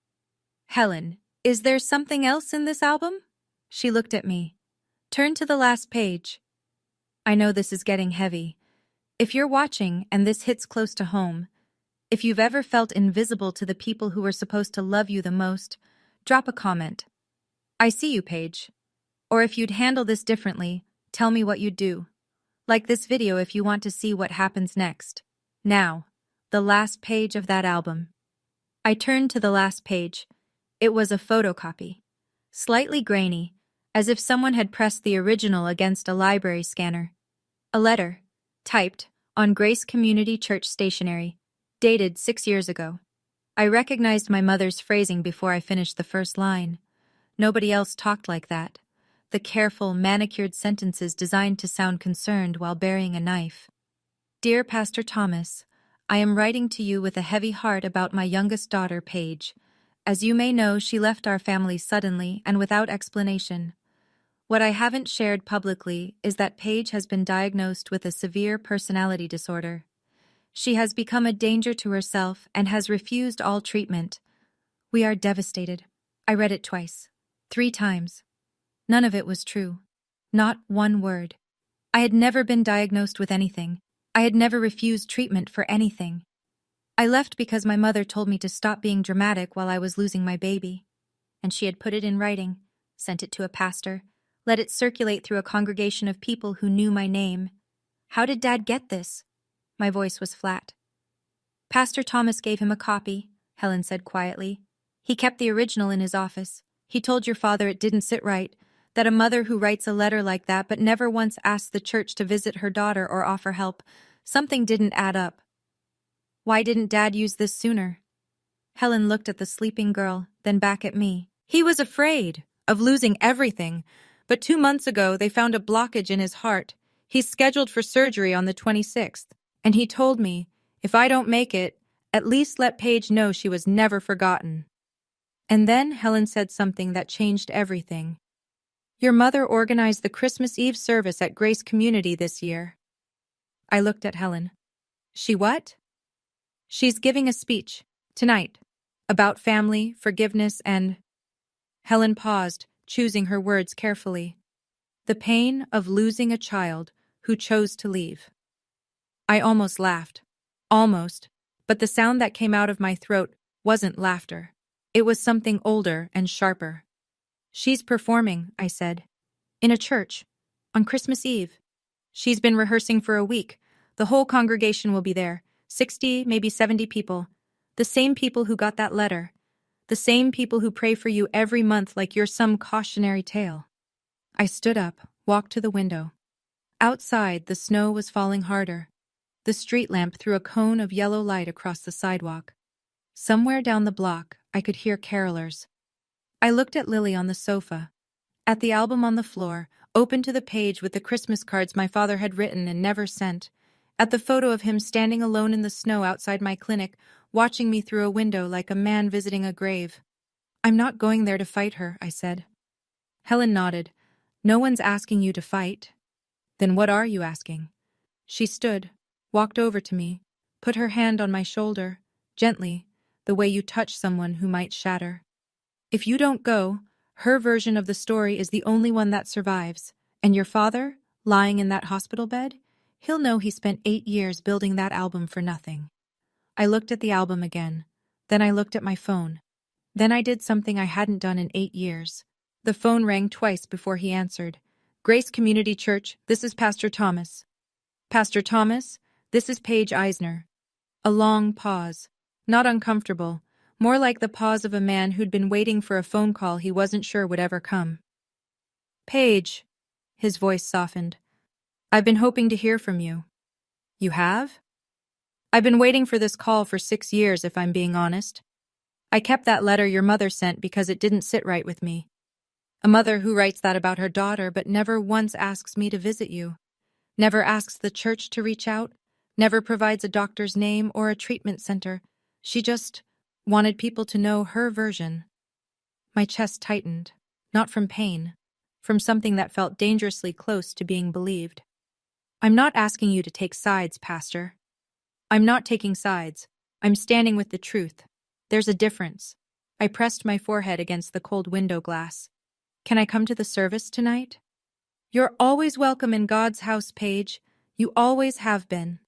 "Helen, is there something else in this album?" She looked at me. "Turn to the last page." I know this is getting heavy. If you're watching and this hits close to home, if you've ever felt invisible to the people who were supposed to love you the most, drop a comment. "I see you, Paige." Or if you'd handle this differently, tell me what you'd do. Like this video if you want to see what happens next. Now, the last page of that album. I turned to the last page. It was a photocopy. Slightly grainy, as if someone had pressed the original against a library scanner. A letter, typed, on Grace Community Church stationery, dated 6 years ago. I recognized my mother's phrasing before I finished the first line. Nobody else talked like that. The careful, manicured sentences designed to sound concerned while burying a knife. "Dear Pastor Thomas, I am writing to you with a heavy heart about my youngest daughter, Paige. As you may know, she left our family suddenly and without explanation. What I haven't shared publicly is that Paige has been diagnosed with a severe personality disorder. She has become a danger to herself and has refused all treatment. We are devastated." I read it twice, 3 times. None of it was true. Not one word. I had never been diagnosed with anything. I had never refused treatment for anything. I left because my mother told me to stop being dramatic while I was losing my baby. And she had put it in writing, sent it to a pastor, let it circulate through a congregation of people who knew my name. How did Dad get this? My voice was flat. "Pastor Thomas gave him a copy," Helen said quietly. "He kept the original in his office. He told your father it didn't sit right, that a mother who writes a letter like that but never once asks the church to visit her daughter or offer help, something didn't add up. Why didn't Dad use this sooner?" Helen looked at the sleeping girl, then back at me. "He was afraid of losing everything, but 2 months ago they found a blockage in his heart. He's scheduled for surgery on the 26th, and he told me, if I don't make it, at least let Paige know she was never forgotten." And then Helen said something that changed everything. "Your mother organized the Christmas Eve service at Grace Community this year." I looked at Helen. "She what?" "She's giving a speech, tonight, about family, forgiveness, and—" Helen paused, choosing her words carefully. "The pain of losing a child who chose to leave." I almost laughed. Almost, but the sound that came out of my throat wasn't laughter. It was something older and sharper. "She's performing," I said. "In a church. On Christmas Eve. She's been rehearsing for a week. The whole congregation will be there. 60, maybe 70 people. The same people who got that letter. The same people who pray for you every month like you're some cautionary tale. I stood up, walked to the window. Outside, the snow was falling harder. The street lamp threw a cone of yellow light across the sidewalk. Somewhere down the block, I could hear carolers. I looked at Lily on the sofa, at the album on the floor, open to the page with the Christmas cards my father had written and never sent, at the photo of him standing alone in the snow outside my clinic, watching me through a window like a man visiting a grave. "I'm not going there to fight her," I said. Helen nodded. "No one's asking you to fight." "Then what are you asking?" She stood, walked over to me, put her hand on my shoulder, gently, the way you touch someone who might shatter. "If you don't go, her version of the story is the only one that survives, and your father, lying in that hospital bed, he'll know he spent 8 years building that album for nothing." I looked at the album again. Then I looked at my phone. Then I did something I hadn't done in 8 years. The phone rang twice before he answered. "Grace Community Church, this is Pastor Thomas." "Pastor Thomas, this is Paige Eisner." A long pause. Not uncomfortable, more like the pause of a man who'd been waiting for a phone call he wasn't sure would ever come. "Paige," his voice softened. "I've been hoping to hear from you." "You have?" "I've been waiting for this call for 6 years, if I'm being honest. I kept that letter your mother sent because it didn't sit right with me. A mother who writes that about her daughter but never once asks me to visit you. Never asks the church to reach out. Never provides a doctor's name or a treatment center. She just wanted people to know her version." My chest tightened, not from pain, from something that felt dangerously close to being believed. "I'm not asking you to take sides, Pastor. I'm not taking sides. I'm standing with the truth. There's a difference." I pressed my forehead against the cold window glass. "Can I come to the service tonight?" "You're always welcome in God's house, Paige. You always have been."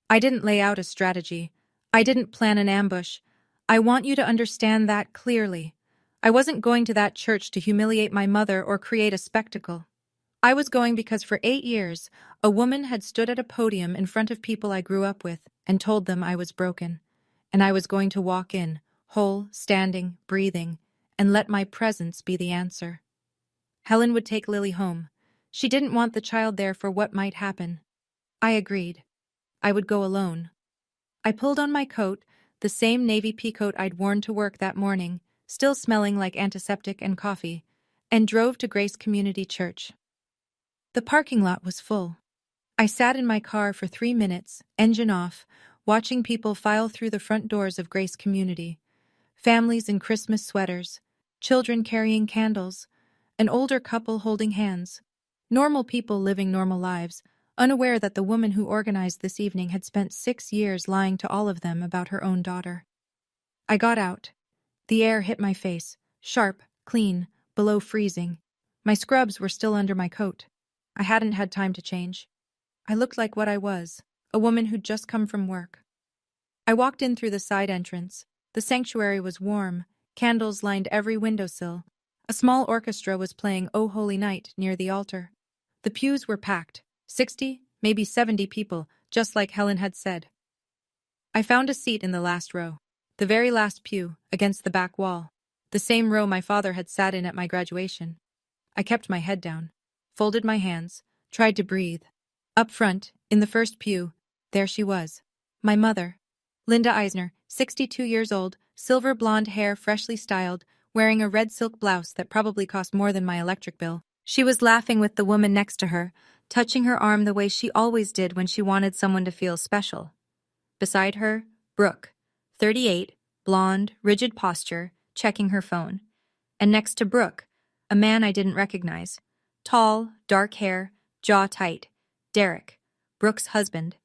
I didn't lay out a strategy. I didn't plan an ambush. I want you to understand that clearly. I wasn't going to that church to humiliate my mother or create a spectacle. I was going because for 8 years, a woman had stood at a podium in front of people I grew up with and told them I was broken. And I was going to walk in, whole, standing, breathing, and let my presence be the answer. Helen would take Lily home. She didn't want the child there for what might happen. I agreed. I would go alone. I pulled on my coat, the same navy pea coat I'd worn to work that morning, still smelling like antiseptic and coffee, and drove to Grace Community Church. The parking lot was full. I sat in my car for 3 minutes, engine off, watching people file through the front doors of Grace Community. Families in Christmas sweaters, children carrying candles, an older couple holding hands. Normal people living normal lives, unaware that the woman who organized this evening had spent 6 years lying to all of them about her own daughter. I got out. The air hit my face, sharp, clean, below freezing. My scrubs were still under my coat. I hadn't had time to change. I looked like what I was, a woman who'd just come from work. I walked in through the side entrance. The sanctuary was warm. Candles lined every windowsill. A small orchestra was playing "O Holy Night" near the altar. The pews were packed, 60, maybe 70 people, just like Helen had said. I found a seat in the last row, the very last pew, against the back wall, the same row my father had sat in at my graduation. I kept my head down, folded my hands, tried to breathe. Up front, in the first pew, there she was, my mother, Linda Eisner, 62 years old, silver blonde hair freshly styled, wearing a red silk blouse that probably cost more than my electric bill. She was laughing with the woman next to her, touching her arm the way she always did when she wanted someone to feel special. Beside her, Brooke, 38, blonde, rigid posture, checking her phone. And next to Brooke, a man I didn't recognize. Tall, dark hair, jaw tight. Derek, Brooke's husband.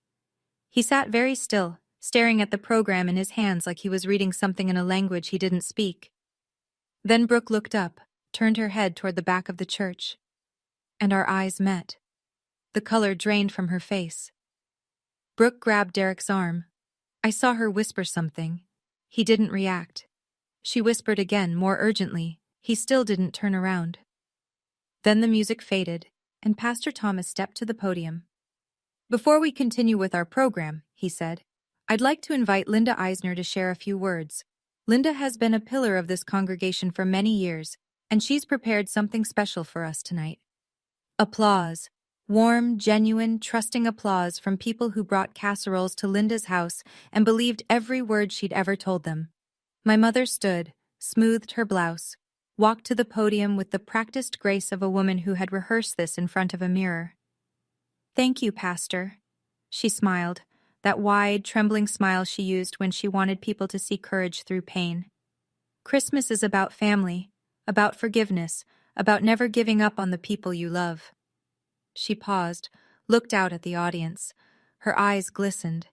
He sat very still, staring at the program in his hands like he was reading something in a language he didn't speak. Then Brooke looked up, turned her head toward the back of the church. And our eyes met. The color drained from her face. Brooke grabbed Derek's arm. I saw her whisper something. He didn't react. She whispered again, more urgently. He still didn't turn around. Then the music faded, and Pastor Thomas stepped to the podium. "Before we continue with our program," he said, "I'd like to invite Linda Eisner to share a few words." Linda has been a pillar of this congregation for many years, and she's prepared something special for us tonight. Applause. Warm, genuine, trusting applause from people who brought casseroles to Linda's house and believed every word she'd ever told them. My mother stood, smoothed her blouse, walked to the podium with the practiced grace of a woman who had rehearsed this in front of a mirror. "Thank you, Pastor." She smiled, that wide, trembling smile she used when she wanted people to see courage through pain. Christmas is about family, about forgiveness, about never giving up on the people you love. She paused, looked out at the audience. Her eyes glistened.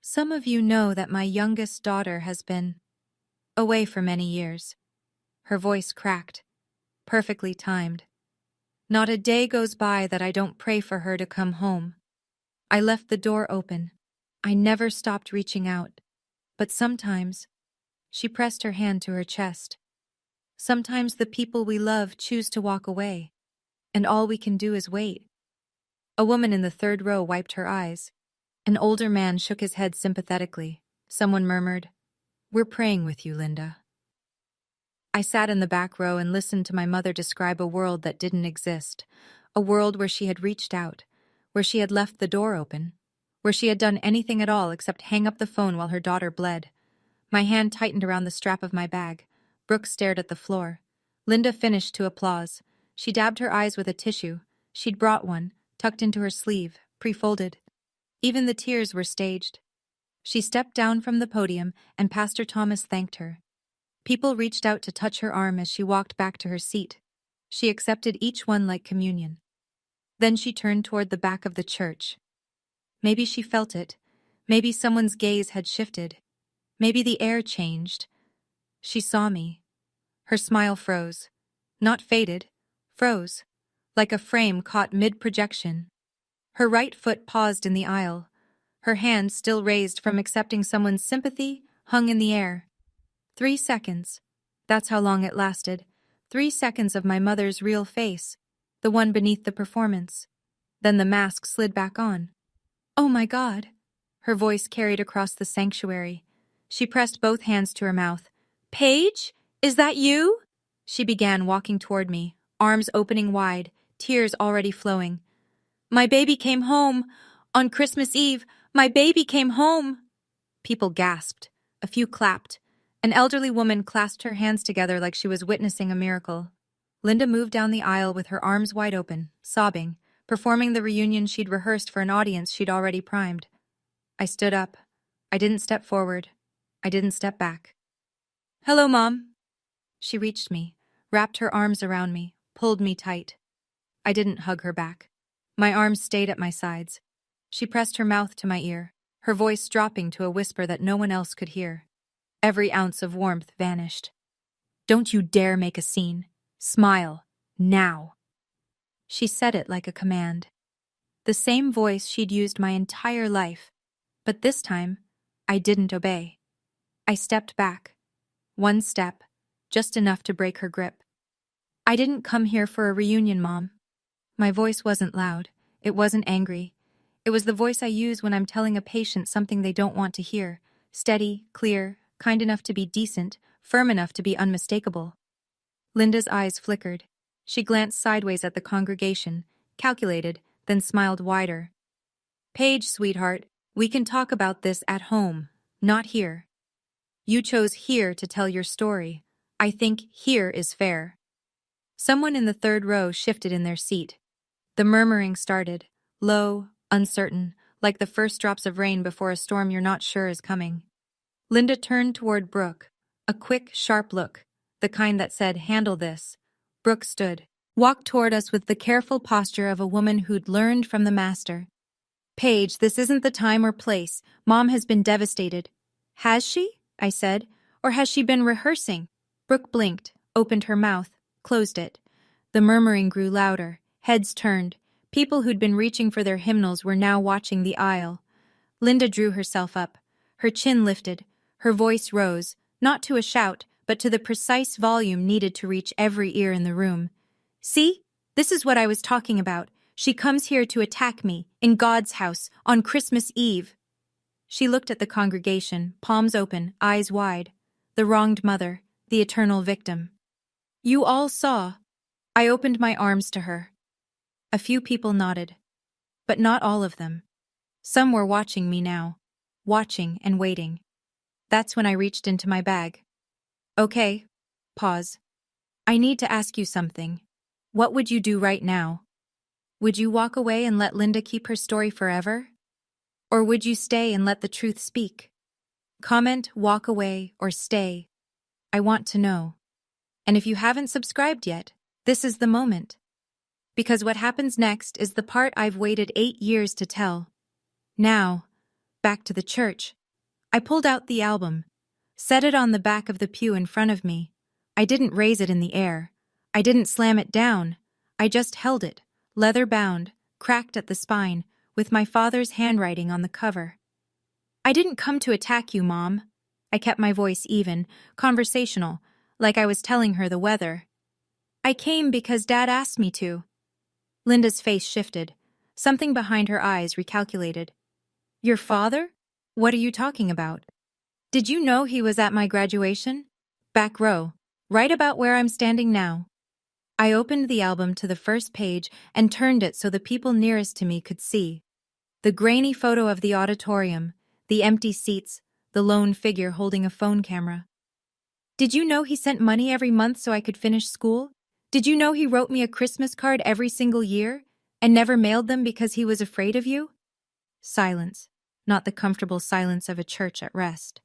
"Some of you know that my youngest daughter has been away for many years." Her voice cracked, perfectly timed. "Not a day goes by that I don't pray for her to come home. I left the door open. I never stopped reaching out. But sometimes," she pressed her hand to her chest, "sometimes the people we love choose to walk away, and all we can do is wait." A woman in the third row wiped her eyes. An older man shook his head sympathetically. Someone murmured, "We're praying with you, Linda." I sat in the back row and listened to my mother describe a world that didn't exist, a world where she had reached out, where she had left the door open, where she had done anything at all except hang up the phone while her daughter bled. My hand tightened around the strap of my bag. Brooke stared at the floor. Linda finished to applause. She dabbed her eyes with a tissue. She'd brought one, tucked into her sleeve, pre-folded. Even the tears were staged. She stepped down from the podium, and Pastor Thomas thanked her. People reached out to touch her arm as she walked back to her seat. She accepted each one like communion. Then she turned toward the back of the church. Maybe she felt it. Maybe someone's gaze had shifted. Maybe the air changed. She saw me. Her smile froze. Not faded, froze, like a frame caught mid-projection. Her right foot paused in the aisle. Her hand, still raised from accepting someone's sympathy, hung in the air. 3 seconds. That's how long it lasted. 3 seconds of my mother's real face, the one beneath the performance. Then the mask slid back on. "Oh my God!" Her voice carried across the sanctuary. She pressed both hands to her mouth. "Paige, is that you?" She began walking toward me, arms opening wide, tears already flowing. "My baby came home. On Christmas Eve, my baby came home." People gasped. A few clapped. An elderly woman clasped her hands together like she was witnessing a miracle. Linda moved down the aisle with her arms wide open, sobbing, performing the reunion she'd rehearsed for an audience she'd already primed. I stood up. I didn't step forward. I didn't step back. "Hello, Mom." She reached me, wrapped her arms around me, pulled me tight. I didn't hug her back. My arms stayed at my sides. She pressed her mouth to my ear, her voice dropping to a whisper that no one else could hear. Every ounce of warmth vanished. "Don't you dare make a scene. Smile. Now." She said it like a command. The same voice she'd used my entire life. But this time, I didn't obey. I stepped back. One step, just enough to break her grip. "I didn't come here for a reunion, Mom." My voice wasn't loud. It wasn't angry. It was the voice I use when I'm telling a patient something they don't want to hear. Steady, clear, kind enough to be decent, firm enough to be unmistakable. Linda's eyes flickered. She glanced sideways at the congregation, calculated, then smiled wider. "Paige, sweetheart, we can talk about this at home, not here. You chose here to tell your story. I think here is fair." Someone in the third row shifted in their seat. The murmuring started, low, uncertain, like the first drops of rain before a storm you're not sure is coming. Linda turned toward Brooke, a quick, sharp look, the kind that said, "Handle this." Brooke stood, walked toward us with the careful posture of a woman who'd learned from the master. "Paige, this isn't the time or place. Mom has been devastated." "Has she?" I said. "Or has she been rehearsing?" Brooke blinked, opened her mouth, closed it. The murmuring grew louder, heads turned. People who'd been reaching for their hymnals were now watching the aisle. Linda drew herself up. Her chin lifted. Her voice rose, not to a shout, but to the precise volume needed to reach every ear in the room. "See? This is what I was talking about. She comes here to attack me, in God's house, on Christmas Eve." She looked at the congregation, palms open, eyes wide. the wronged mother, the eternal victim. You all saw. I opened my arms to her. A few people nodded, but not all of them. Some were watching me now, watching and waiting. That's when I reached into my bag. Okay, pause. I need to ask you something. What would you do right now? Would you walk away and let Linda keep her story forever? Or would you stay and let the truth speak? Comment, walk away, or stay. I want to know. And if you haven't subscribed yet, this is the moment. Because what happens next is the part I've waited 8 years to tell. Now, back to the church. I pulled out the album, set it on the back of the pew in front of me. I didn't raise it in the air. I didn't slam it down. I just held it, leather-bound, cracked at the spine, with my father's handwriting on the cover. I didn't come to attack you, Mom. I kept my voice even, conversational, like I was telling her the weather. I came because Dad asked me to. Linda's face shifted. Something behind her eyes recalculated. Your father? What are you talking about? Did you know he was at my graduation? Back row, right about where I'm standing now. I opened the album to the first page and turned it so the people nearest to me could see. The grainy photo of the auditorium, the empty seats, the lone figure holding a phone camera. Did you know he sent money every month so I could finish school? Did you know he wrote me a Christmas card every single year and never mailed them because he was afraid of you? Silence, not the comfortable silence of a church at rest.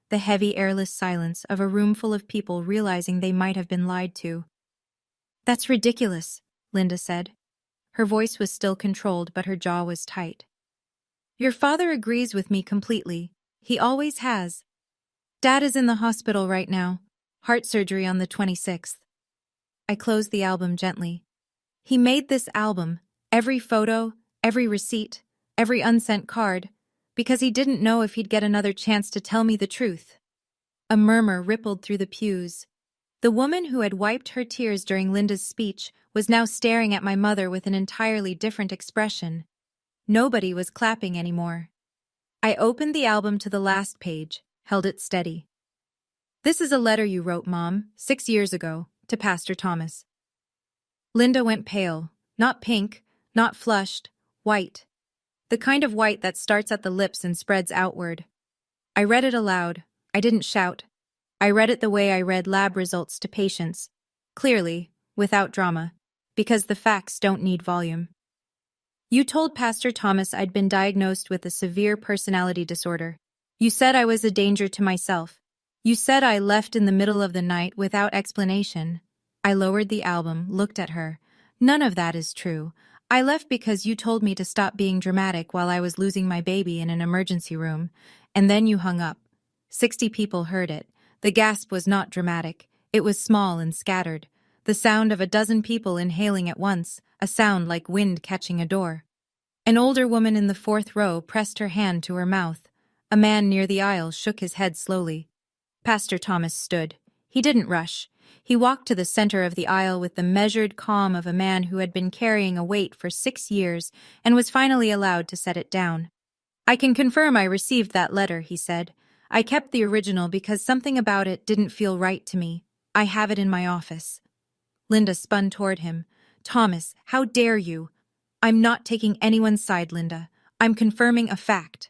The heavy, airless silence of a room full of people realizing they might have been lied to. That's ridiculous, Linda said. Her voice was still controlled, but her jaw was tight. Your father agrees with me completely. He always has. Dad is in the hospital right now. Heart surgery on the 26th. I closed the album gently. He made this album, every photo, every receipt, every unsent card, because he didn't know if he'd get another chance to tell me the truth. A murmur rippled through the pews. The woman who had wiped her tears during Linda's speech was now staring at my mother with an entirely different expression. Nobody was clapping anymore. I opened the album to the last page, held it steady. This is a letter you wrote, Mom, 6 years ago, to Pastor Thomas. Linda went pale, not pink, not flushed, white. The kind of white that starts at the lips and spreads outward. I read it aloud. I didn't shout. I read it the way I read lab results to patients, clearly, without drama, because the facts don't need volume. You told Pastor Thomas I'd been diagnosed with a severe personality disorder. You said I was a danger to myself. You said I left in the middle of the night without explanation. I lowered the album, looked at her. None of that is true. I left because you told me to stop being dramatic while I was losing my baby in an emergency room, and then you hung up. 60 people heard it. The gasp was not dramatic. It was small and scattered. The sound of a dozen people inhaling at once, a sound like wind catching a door. An older woman in the 4th row pressed her hand to her mouth. A man near the aisle shook his head slowly. Pastor Thomas stood. He didn't rush. He walked to the center of the aisle with the measured calm of a man who had been carrying a weight for 6 years and was finally allowed to set it down. I can confirm I received that letter, he said. I kept the original because something about it didn't feel right to me. I have it in my office. Linda spun toward him. Thomas, how dare you? I'm not taking anyone's side, Linda. I'm confirming a fact.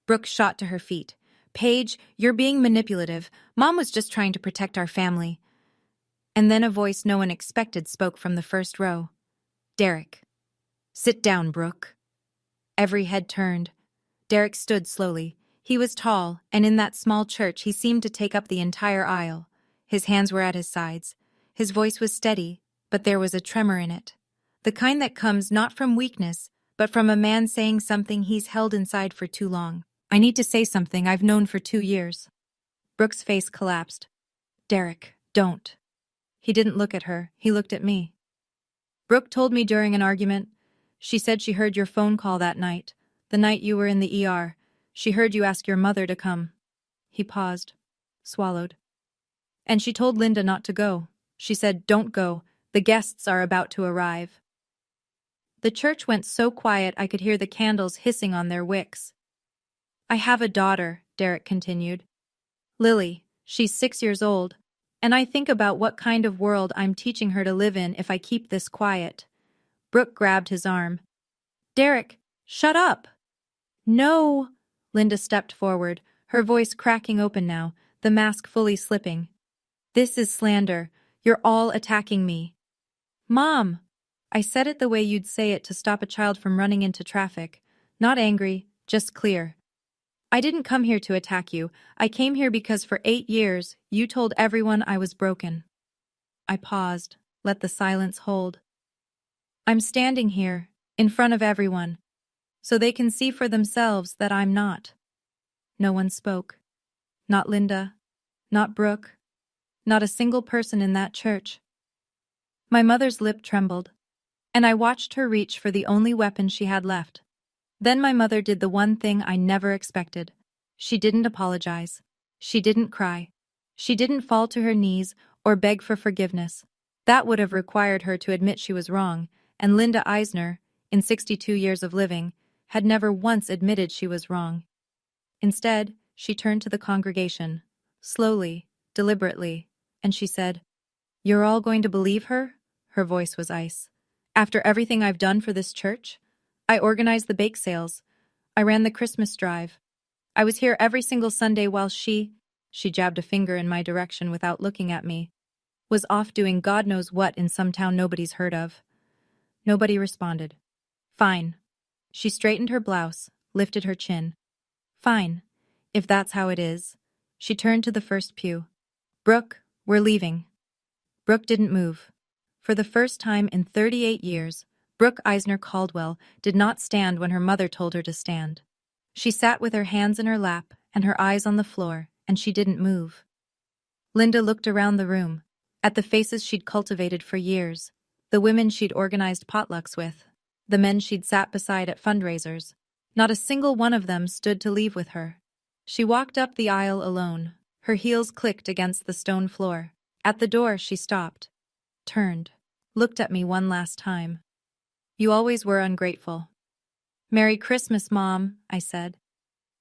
Brooke shot to her feet. Paige, you're being manipulative. Mom was just trying to protect our family. And then a voice no one expected spoke from the 1st row. Derek. Sit down, Brooke. Every head turned. Derek stood slowly. He was tall, and in that small church he seemed to take up the entire aisle. His hands were at his sides. His voice was steady, but there was a tremor in it. The kind that comes not from weakness, but from a man saying something he's held inside for too long. I need to say something I've known for 2 years. Brooke's face collapsed. Derek, don't. He didn't look at her. He looked at me. Brooke told me during an argument. She said she heard your phone call that night, the night you were in the ER. She heard you ask your mother to come. He paused, swallowed. And she told Linda not to go. She said, don't go. The guests are about to arrive. The church went so quiet I could hear the candles hissing on their wicks. I have a daughter, Derek continued. Lily, She's 6 years old, and I think about what kind of world I'm teaching her to live in if I keep this quiet. Brooke grabbed his arm. Derek, shut up! No! Linda stepped forward, her voice cracking open now, the mask fully slipping. This is slander. You're all attacking me. Mom! I said it the way you'd say it to stop a child from running into traffic. Not angry, just clear. I didn't come here to attack you. I came here because for 8 years, you told everyone I was broken. I paused, let the silence hold. I'm standing here, in front of everyone, so they can see for themselves that I'm not. No one spoke. Not Linda, not Brooke, not a single person in that church. My mother's lip trembled, and I watched her reach for the only weapon she had left. Then my mother did the one thing I never expected. She didn't apologize. She didn't cry. She didn't fall to her knees or beg for forgiveness. That would have required her to admit she was wrong, and Linda Eisner, in 62 years of living, had never once admitted she was wrong. Instead, she turned to the congregation, slowly, deliberately, and she said, "You're all going to believe her?" Her voice was ice. "After everything I've done for this church? I organized the bake sales. I ran the Christmas drive. I was here every single Sunday while she jabbed a finger in my direction without looking at me, was off doing God knows what in some town nobody's heard of." Nobody responded. Fine. She straightened her blouse, lifted her chin. Fine. If that's how it is. She turned to the first pew. Brooke, we're leaving. Brooke didn't move. For the first time in 38 years, Brooke Eisner Caldwell did not stand when her mother told her to stand. She sat with her hands in her lap and her eyes on the floor, and she didn't move. Linda looked around the room, at the faces she'd cultivated for years, the women she'd organized potlucks with, the men she'd sat beside at fundraisers. Not a single one of them stood to leave with her. She walked up the aisle alone. Her heels clicked against the stone floor. At the door, she stopped, turned, looked at me one last time. "You always were ungrateful." "Merry Christmas, Mom," I said.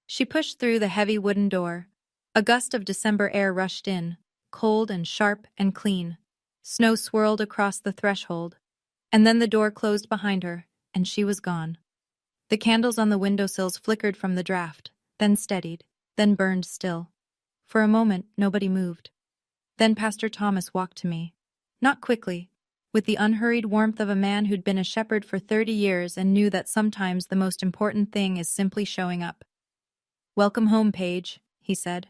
She pushed through the heavy wooden door. A gust of December air rushed in, cold and sharp and clean. Snow swirled across the threshold. And then the door closed behind her, and she was gone. The candles on the windowsills flickered from the draft, then steadied, then burned still. For a moment, nobody moved. Then Pastor Thomas walked to me. Not quickly, with the unhurried warmth of a man who'd been a shepherd for 30 years and knew that sometimes the most important thing is simply showing up. "Welcome home, Paige," he said.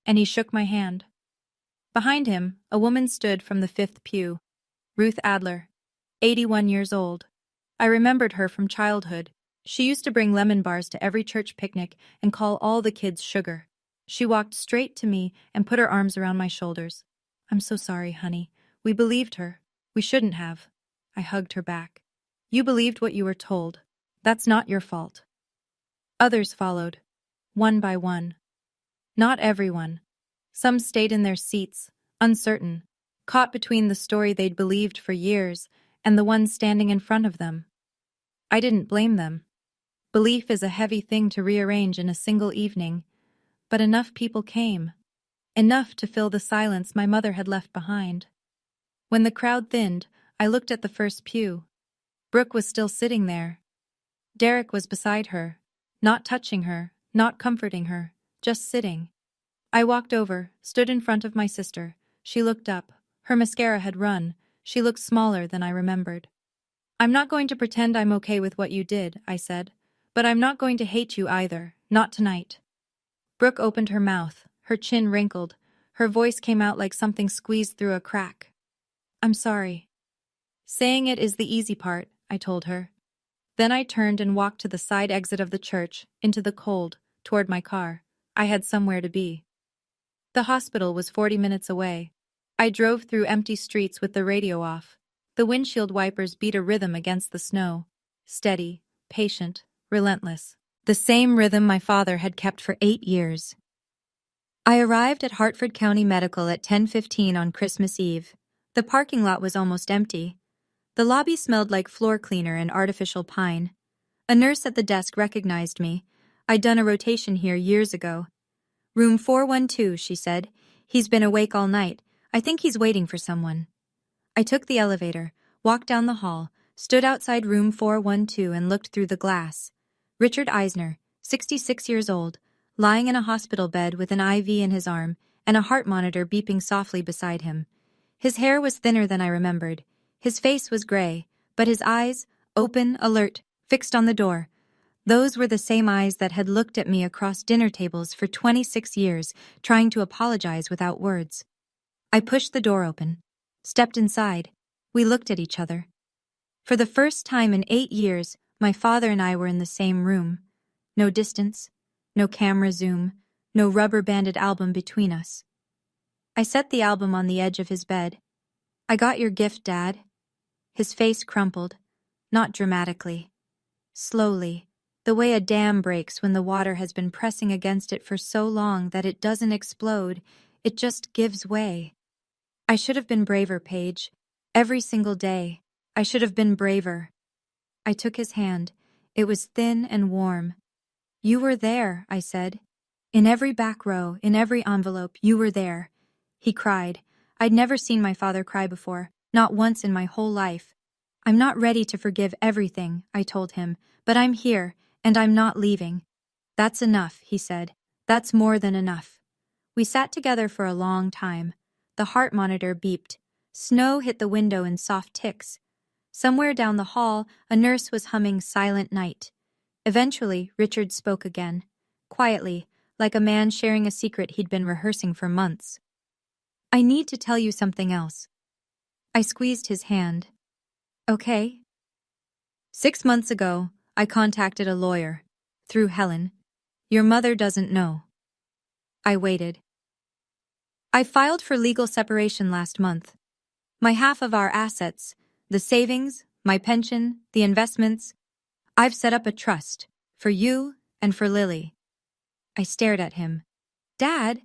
And he shook my hand. Behind him, a woman stood from the fifth pew. Ruth Adler, 81 years old. I remembered her from childhood. She used to bring lemon bars to every church picnic and call all the kids sugar. She walked straight to me and put her arms around my shoulders. "I'm so sorry, honey. We believed her. We shouldn't have." I hugged her back. "You believed what you were told. That's not your fault." Others followed, one by one. Not everyone. Some stayed in their seats, uncertain, caught between the story they'd believed for years and the one standing in front of them. I didn't blame them. Belief is a heavy thing to rearrange in a single evening, but enough people came. Enough to fill the silence my mother had left behind. When the crowd thinned, I looked at the first pew. Brooke was still sitting there. Derek was beside her, not touching her, not comforting her, just sitting. I walked over, stood in front of my sister. She looked up. Her mascara had run. She looked smaller than I remembered. "I'm not going to pretend I'm okay with what you did," I said. "But I'm not going to hate you either, not tonight." Brooke opened her mouth, her chin wrinkled. Her voice came out like something squeezed through a crack. "I'm sorry." "Saying it is the easy part," I told her. Then I turned and walked to the side exit of the church, into the cold, toward my car. I had somewhere to be. The hospital was 40 minutes away. I drove through empty streets with the radio off. The windshield wipers beat a rhythm against the snow. Steady, patient, relentless. The same rhythm my father had kept for 8 years. I arrived at Hartford County Medical at 10:15 on Christmas Eve. The parking lot was almost empty. The lobby smelled like floor cleaner and artificial pine. A nurse at the desk recognized me. I'd done a rotation here years ago. "Room 412, she said. He's been awake all night. I think he's waiting for someone. I took the elevator, walked down the hall, stood outside room 412 and looked through the glass. Richard Eisner, 66 years old, lying in a hospital bed with an IV in his arm and a heart monitor beeping softly beside him. His hair was thinner than I remembered. His face was gray, but his eyes, open, alert, fixed on the door. Those were the same eyes that had looked at me across dinner tables for 26 years, trying to apologize without words. I pushed the door open, stepped inside. We looked at each other. For the first time in 8 years, my father and I were in the same room. No distance, no camera zoom, no rubber-banded album between us. I set the album on the edge of his bed. "I got your gift, Dad." His face crumpled, not dramatically. Slowly, the way a dam breaks when the water has been pressing against it for so long that it doesn't explode, it just gives way. I should have been braver, Paige. Every single day, I should have been braver. I took his hand. It was thin and warm. "You were there," I said. "In every back row, in every envelope, you were there." He cried. I'd never seen my father cry before, not once in my whole life. "I'm not ready to forgive everything," I told him, "but I'm here, and I'm not leaving." "That's enough," he said. "That's more than enough." We sat together for a long time. The heart monitor beeped. Snow hit the window in soft ticks. Somewhere down the hall, a nurse was humming Silent Night. Eventually, Richard spoke again, quietly, like a man sharing a secret he'd been rehearsing for months. "I need to tell you something else." I squeezed his hand. "Okay." 6 months ago, I contacted a lawyer, through Helen. Your mother doesn't know. I waited. "I filed for legal separation last month. My half of our assets, the savings, my pension, the investments, I've set up a trust, for you and for Lily." I stared at him. "Dad,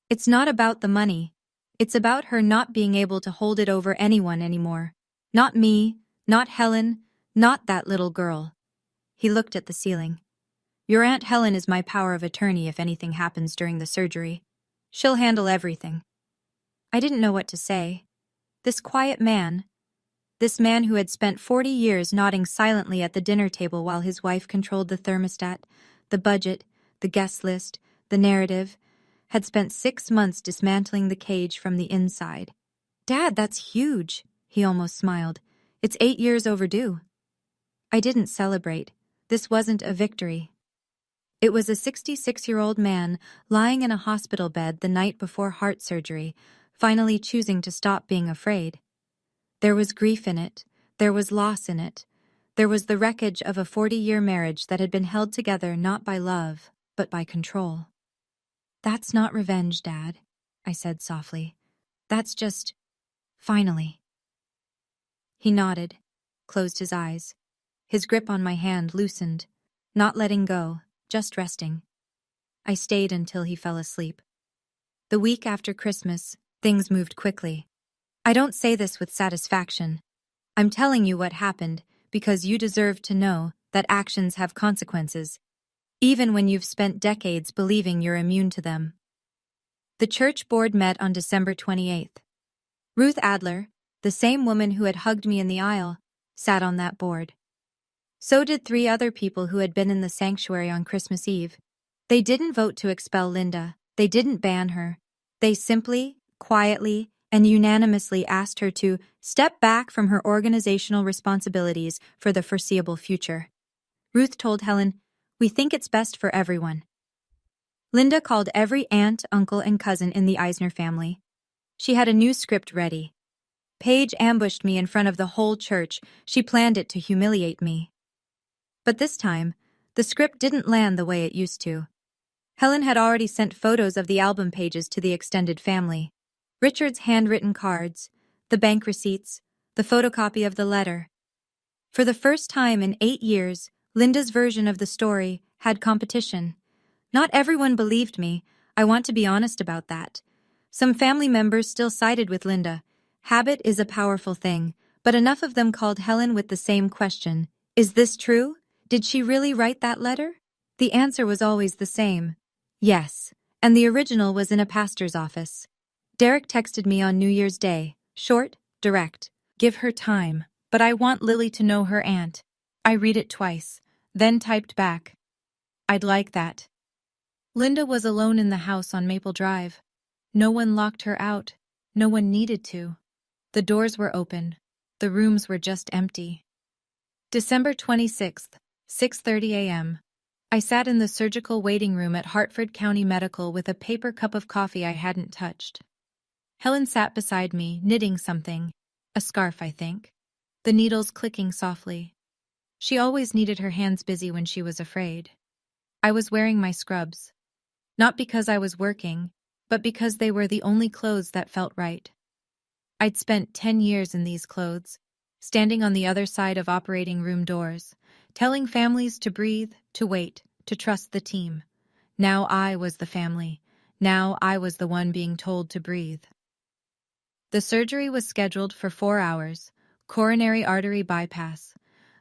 it's not about the money. It's about her not being able to hold it over anyone anymore. Not me, not Helen, not that little girl." He looked at the ceiling. "Your Aunt Helen is my power of attorney if anything happens during the surgery. She'll handle everything." I didn't know what to say. This quiet man, this man who had spent 40 years nodding silently at the dinner table while his wife controlled the thermostat, the budget, the guest list, the narrative, had spent 6 months dismantling the cage from the inside. "Dad, that's huge," he almost smiled. "It's 8 years overdue." I didn't celebrate. This wasn't a victory. It was a 66-year-old man lying in a hospital bed the night before heart surgery, finally choosing to stop being afraid. There was grief in it. There was loss in it. There was the wreckage of a 40-year marriage that had been held together not by love, but by control. "That's not revenge, Dad," I said softly. "That's just, finally." He nodded, closed his eyes. His grip on my hand loosened, not letting go, just resting. I stayed until he fell asleep. The week after Christmas, things moved quickly. I don't say this with satisfaction. I'm telling you what happened because you deserve to know that actions have consequences, even when you've spent decades believing you're immune to them. The church board met on December 28th. Ruth Adler, the same woman who had hugged me in the aisle, sat on that board. So did 3 other people who had been in the sanctuary on Christmas Eve. They didn't vote to expel Linda. They didn't ban her. They simply, quietly, and unanimously asked her to step back from her organizational responsibilities for the foreseeable future. Ruth told Helen, "We think it's best for everyone." Linda called every aunt, uncle, and cousin in the Eisner family. She had a new script ready. Paige ambushed me in front of the whole church. She planned it to humiliate me. But this time, the script didn't land the way it used to. Helen had already sent photos of the album pages to the extended family. Richard's handwritten cards, the bank receipts, the photocopy of the letter. For the first time in 8 years, Linda's version of the story had competition. Not everyone believed me. I want to be honest about that. Some family members still sided with Linda. Habit is a powerful thing, but enough of them called Helen with the same question. Is this true? Did she really write that letter? The answer was always the same. Yes, and the original was in a pastor's office. Derek texted me on New Year's Day. Short, direct. Give her time. But I want Lily to know her aunt. I read it twice, then typed back. I'd like that. Linda was alone in the house on Maple Drive. No one locked her out. No one needed to. The doors were open. The rooms were just empty. December 26th, 6:30 a.m. I sat in the surgical waiting room at Hartford County Medical with a paper cup of coffee I hadn't touched. Helen sat beside me, knitting something. A scarf, I think. The needles clicking softly. She always needed her hands busy when she was afraid. I was wearing my scrubs. Not because I was working, but because they were the only clothes that felt right. I'd spent 10 years in these clothes, standing on the other side of operating room doors, telling families to breathe, to wait, to trust the team. Now I was the family. Now I was the one being told to breathe. The surgery was scheduled for 4 hours, coronary artery bypass.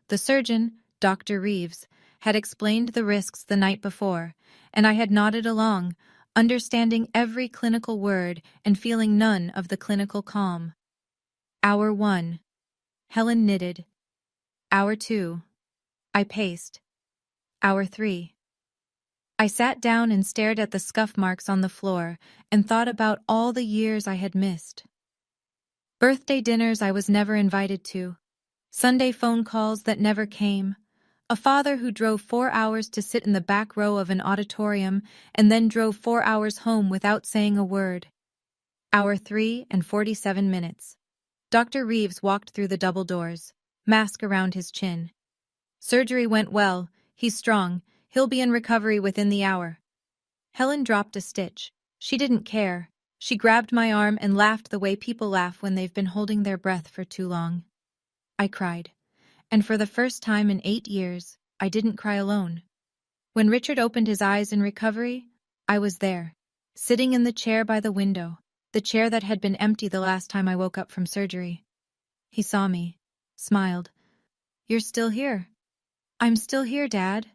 The surgeon, Dr. Reeves, had explained the risks the night before, and I had nodded along, understanding every clinical word and feeling none of the clinical calm. Hour 1. Helen knitted. Hour 2. I paced. Hour 3. I sat down and stared at the scuff marks on the floor and thought about all the years I had missed. Birthday dinners I was never invited to. Sunday phone calls that never came. A father who drove 4 hours to sit in the back row of an auditorium and then drove 4 hours home without saying a word. Hour 3 and 47 minutes. Dr. Reeves walked through the double doors, mask around his chin. Surgery went well. He's strong. He'll be in recovery within the hour. Helen dropped a stitch. She didn't care. She grabbed my arm and laughed the way people laugh when they've been holding their breath for too long. I cried. And for the first time in 8 years, I didn't cry alone. When Richard opened his eyes in recovery, I was there, sitting in the chair by the window, the chair that had been empty the last time I woke up from surgery. He saw me, smiled. "You're still here." "I'm still here, Dad."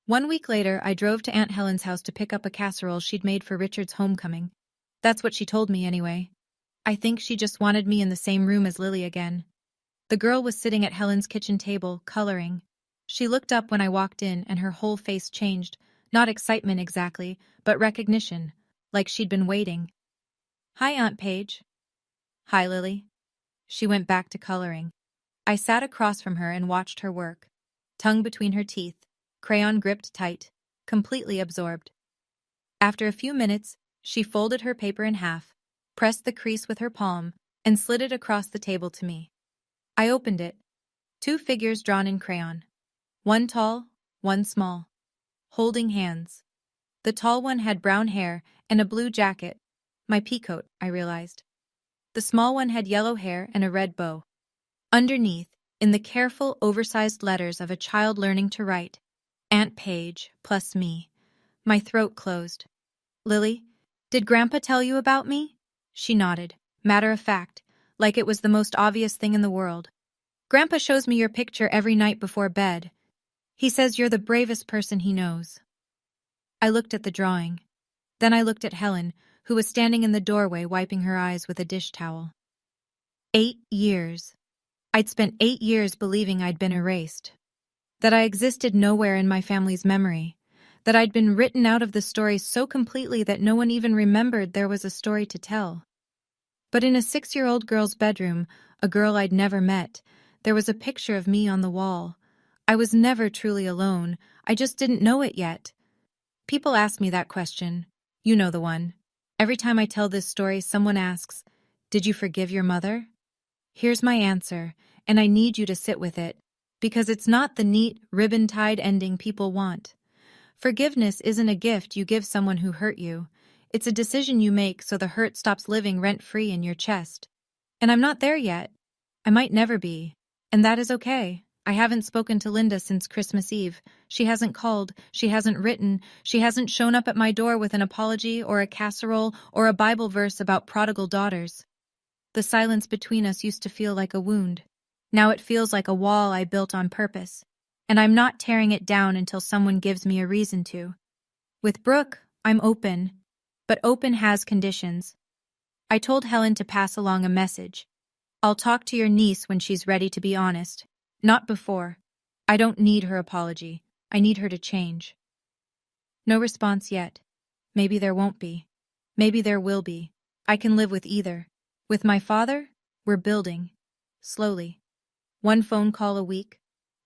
1 week later, I drove to Aunt Helen's house to pick up a casserole she'd made for Richard's homecoming. That's what she told me anyway. I think she just wanted me in the same room as Lily again. The girl was sitting at Helen's kitchen table, coloring. She looked up when I walked in and her whole face changed, not excitement exactly, but recognition, like she'd been waiting. "Hi, Aunt Paige." "Hi, Lily." She went back to coloring. I sat across from her and watched her work, tongue between her teeth, crayon gripped tight, completely absorbed. After a few minutes, she folded her paper in half, pressed the crease with her palm, and slid it across the table to me. I opened it. 2 figures drawn in crayon. One tall, one small. Holding hands. The tall one had brown hair and a blue jacket. My peacoat, I realized. The small one had yellow hair and a red bow. Underneath, in the careful, oversized letters of a child learning to write, Aunt Paige plus me. My throat closed. "Lily, did Grandpa tell you about me?" She nodded, matter of fact, like it was the most obvious thing in the world. "Grandpa shows me your picture every night before bed. He says you're the bravest person he knows." I looked at the drawing. Then I looked at Helen, who was standing in the doorway wiping her eyes with a dish towel. 8 years. I'd spent 8 years believing I'd been erased. That I existed nowhere in my family's memory. That I'd been written out of the story so completely that no one even remembered there was a story to tell. But in a 6-year-old girl's bedroom, a girl I'd never met, there was a picture of me on the wall. I was never truly alone. I just didn't know it yet. People ask me that question. You know the one. Every time I tell this story, someone asks, "Did you forgive your mother?" Here's my answer, and I need you to sit with it, because it's not the neat, ribbon-tied ending people want. Forgiveness isn't a gift you give someone who hurt you. It's a decision you make so the hurt stops living rent-free in your chest. And I'm not there yet. I might never be. And that is okay. I haven't spoken to Linda since Christmas Eve. She hasn't called. She hasn't written. She hasn't shown up at my door with an apology or a casserole or a Bible verse about prodigal daughters. The silence between us used to feel like a wound. Now it feels like a wall I built on purpose. And I'm not tearing it down until someone gives me a reason to. With Brooke, I'm open. But open has conditions. I told Helen to pass along a message. I'll talk to your niece when she's ready to be honest. Not before. I don't need her apology. I need her to change. No response yet. Maybe there won't be. Maybe there will be. I can live with either. With my father, we're building. Slowly. One phone call a week.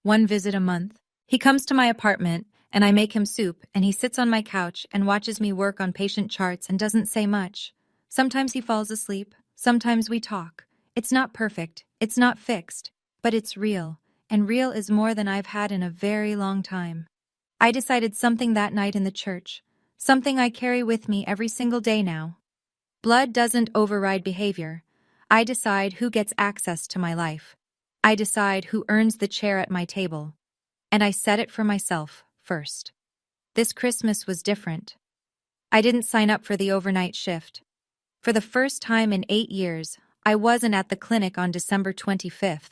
One visit a month. He comes to my apartment, and I make him soup, and he sits on my couch and watches me work on patient charts and doesn't say much. Sometimes he falls asleep. Sometimes we talk. It's not perfect. It's not fixed. But it's real. And real is more than I've had in a very long time. I decided something that night in the church. Something I carry with me every single day now. Blood doesn't override behavior. I decide who gets access to my life. I decide who earns the chair at my table. And I set it for myself first. This Christmas was different. I didn't sign up for the overnight shift. For the first time in 8 years, I wasn't at the clinic on December 25th.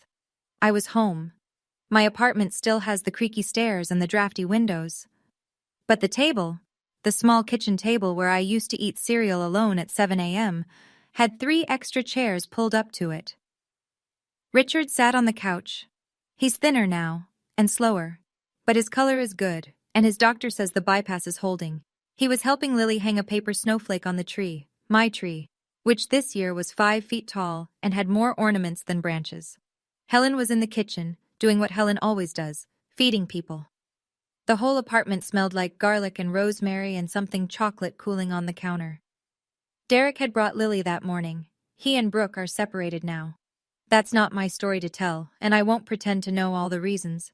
I was home. My apartment still has the creaky stairs and the drafty windows. But the table, the small kitchen table where I used to eat cereal alone at 7 a.m., had 3 extra chairs pulled up to it. Richard sat on the couch. He's thinner now, and slower. But his color is good, and his doctor says the bypass is holding. He was helping Lily hang a paper snowflake on the tree, my tree, which this year was 5 feet tall and had more ornaments than branches. Helen was in the kitchen, doing what Helen always does, feeding people. The whole apartment smelled like garlic and rosemary and something chocolate cooling on the counter. Derek had brought Lily that morning. He and Brooke are separated now. That's not my story to tell, and I won't pretend to know all the reasons.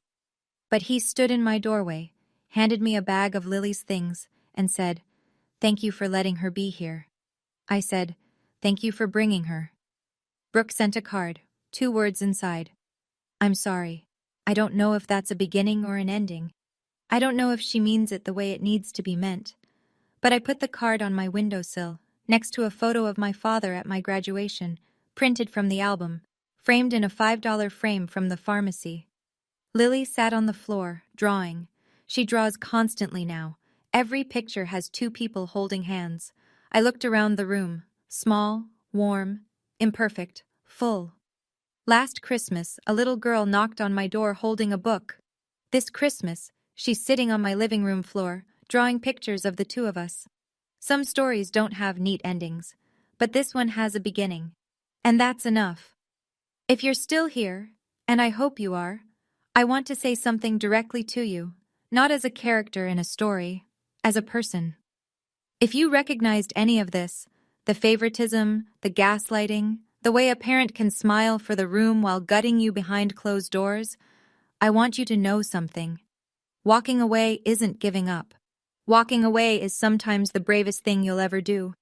But he stood in my doorway, handed me a bag of Lily's things, and said, "Thank you for letting her be here." I said, "Thank you for bringing her." Brooke sent a card, 2 words inside. "I'm sorry. I don't know if that's a beginning or an ending. I don't know if she means it the way it needs to be meant." But I put the card on my windowsill, next to a photo of my father at my graduation, printed from the album, framed in a $5 frame from the pharmacy. Lily sat on the floor, drawing. She draws constantly now. Every picture has 2 people holding hands. I looked around the room, small, warm, imperfect, full. Last Christmas, a little girl knocked on my door holding a book. This Christmas, she's sitting on my living room floor, drawing pictures of the 2 of us. Some stories don't have neat endings, but this one has a beginning. And that's enough. If you're still here, and I hope you are, I want to say something directly to you, not as a character in a story, as a person. If you recognized any of this, the favoritism, the gaslighting, the way a parent can smile for the room while gutting you behind closed doors, I want you to know something. Walking away isn't giving up. Walking away is sometimes the bravest thing you'll ever do.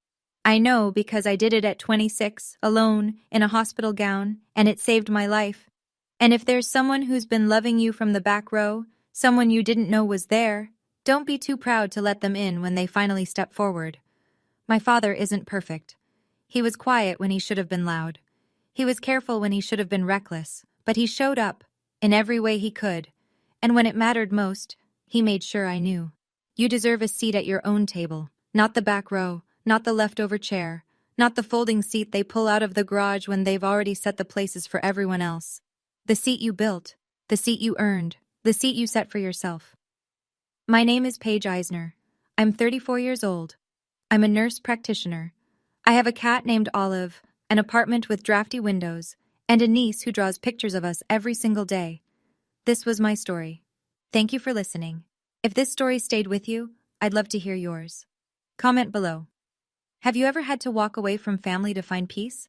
I know because I did it at 26, alone, in a hospital gown, and it saved my life. And if there's someone who's been loving you from the back row, someone you didn't know was there, don't be too proud to let them in when they finally step forward. My father isn't perfect. He was quiet when he should have been loud. He was careful when he should have been reckless, but he showed up, in every way he could. And when it mattered most, he made sure I knew. You deserve a seat at your own table, not the back row, not the leftover chair, not the folding seat they pull out of the garage when they've already set the places for everyone else. The seat you built, the seat you earned, the seat you set for yourself. My name is Paige Eisner. I'm 34 years old. I'm a nurse practitioner. I have a cat named Olive, an apartment with drafty windows, and a niece who draws pictures of us every single day. This was my story. Thank you for listening. If this story stayed with you, I'd love to hear yours. Comment below. Have you ever had to walk away from family to find peace?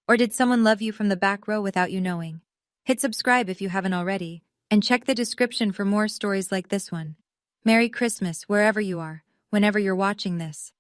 Or did someone love you from the back row without you knowing? Hit subscribe if you haven't already, and check the description for more stories like this one. Merry Christmas wherever you are, whenever you're watching this.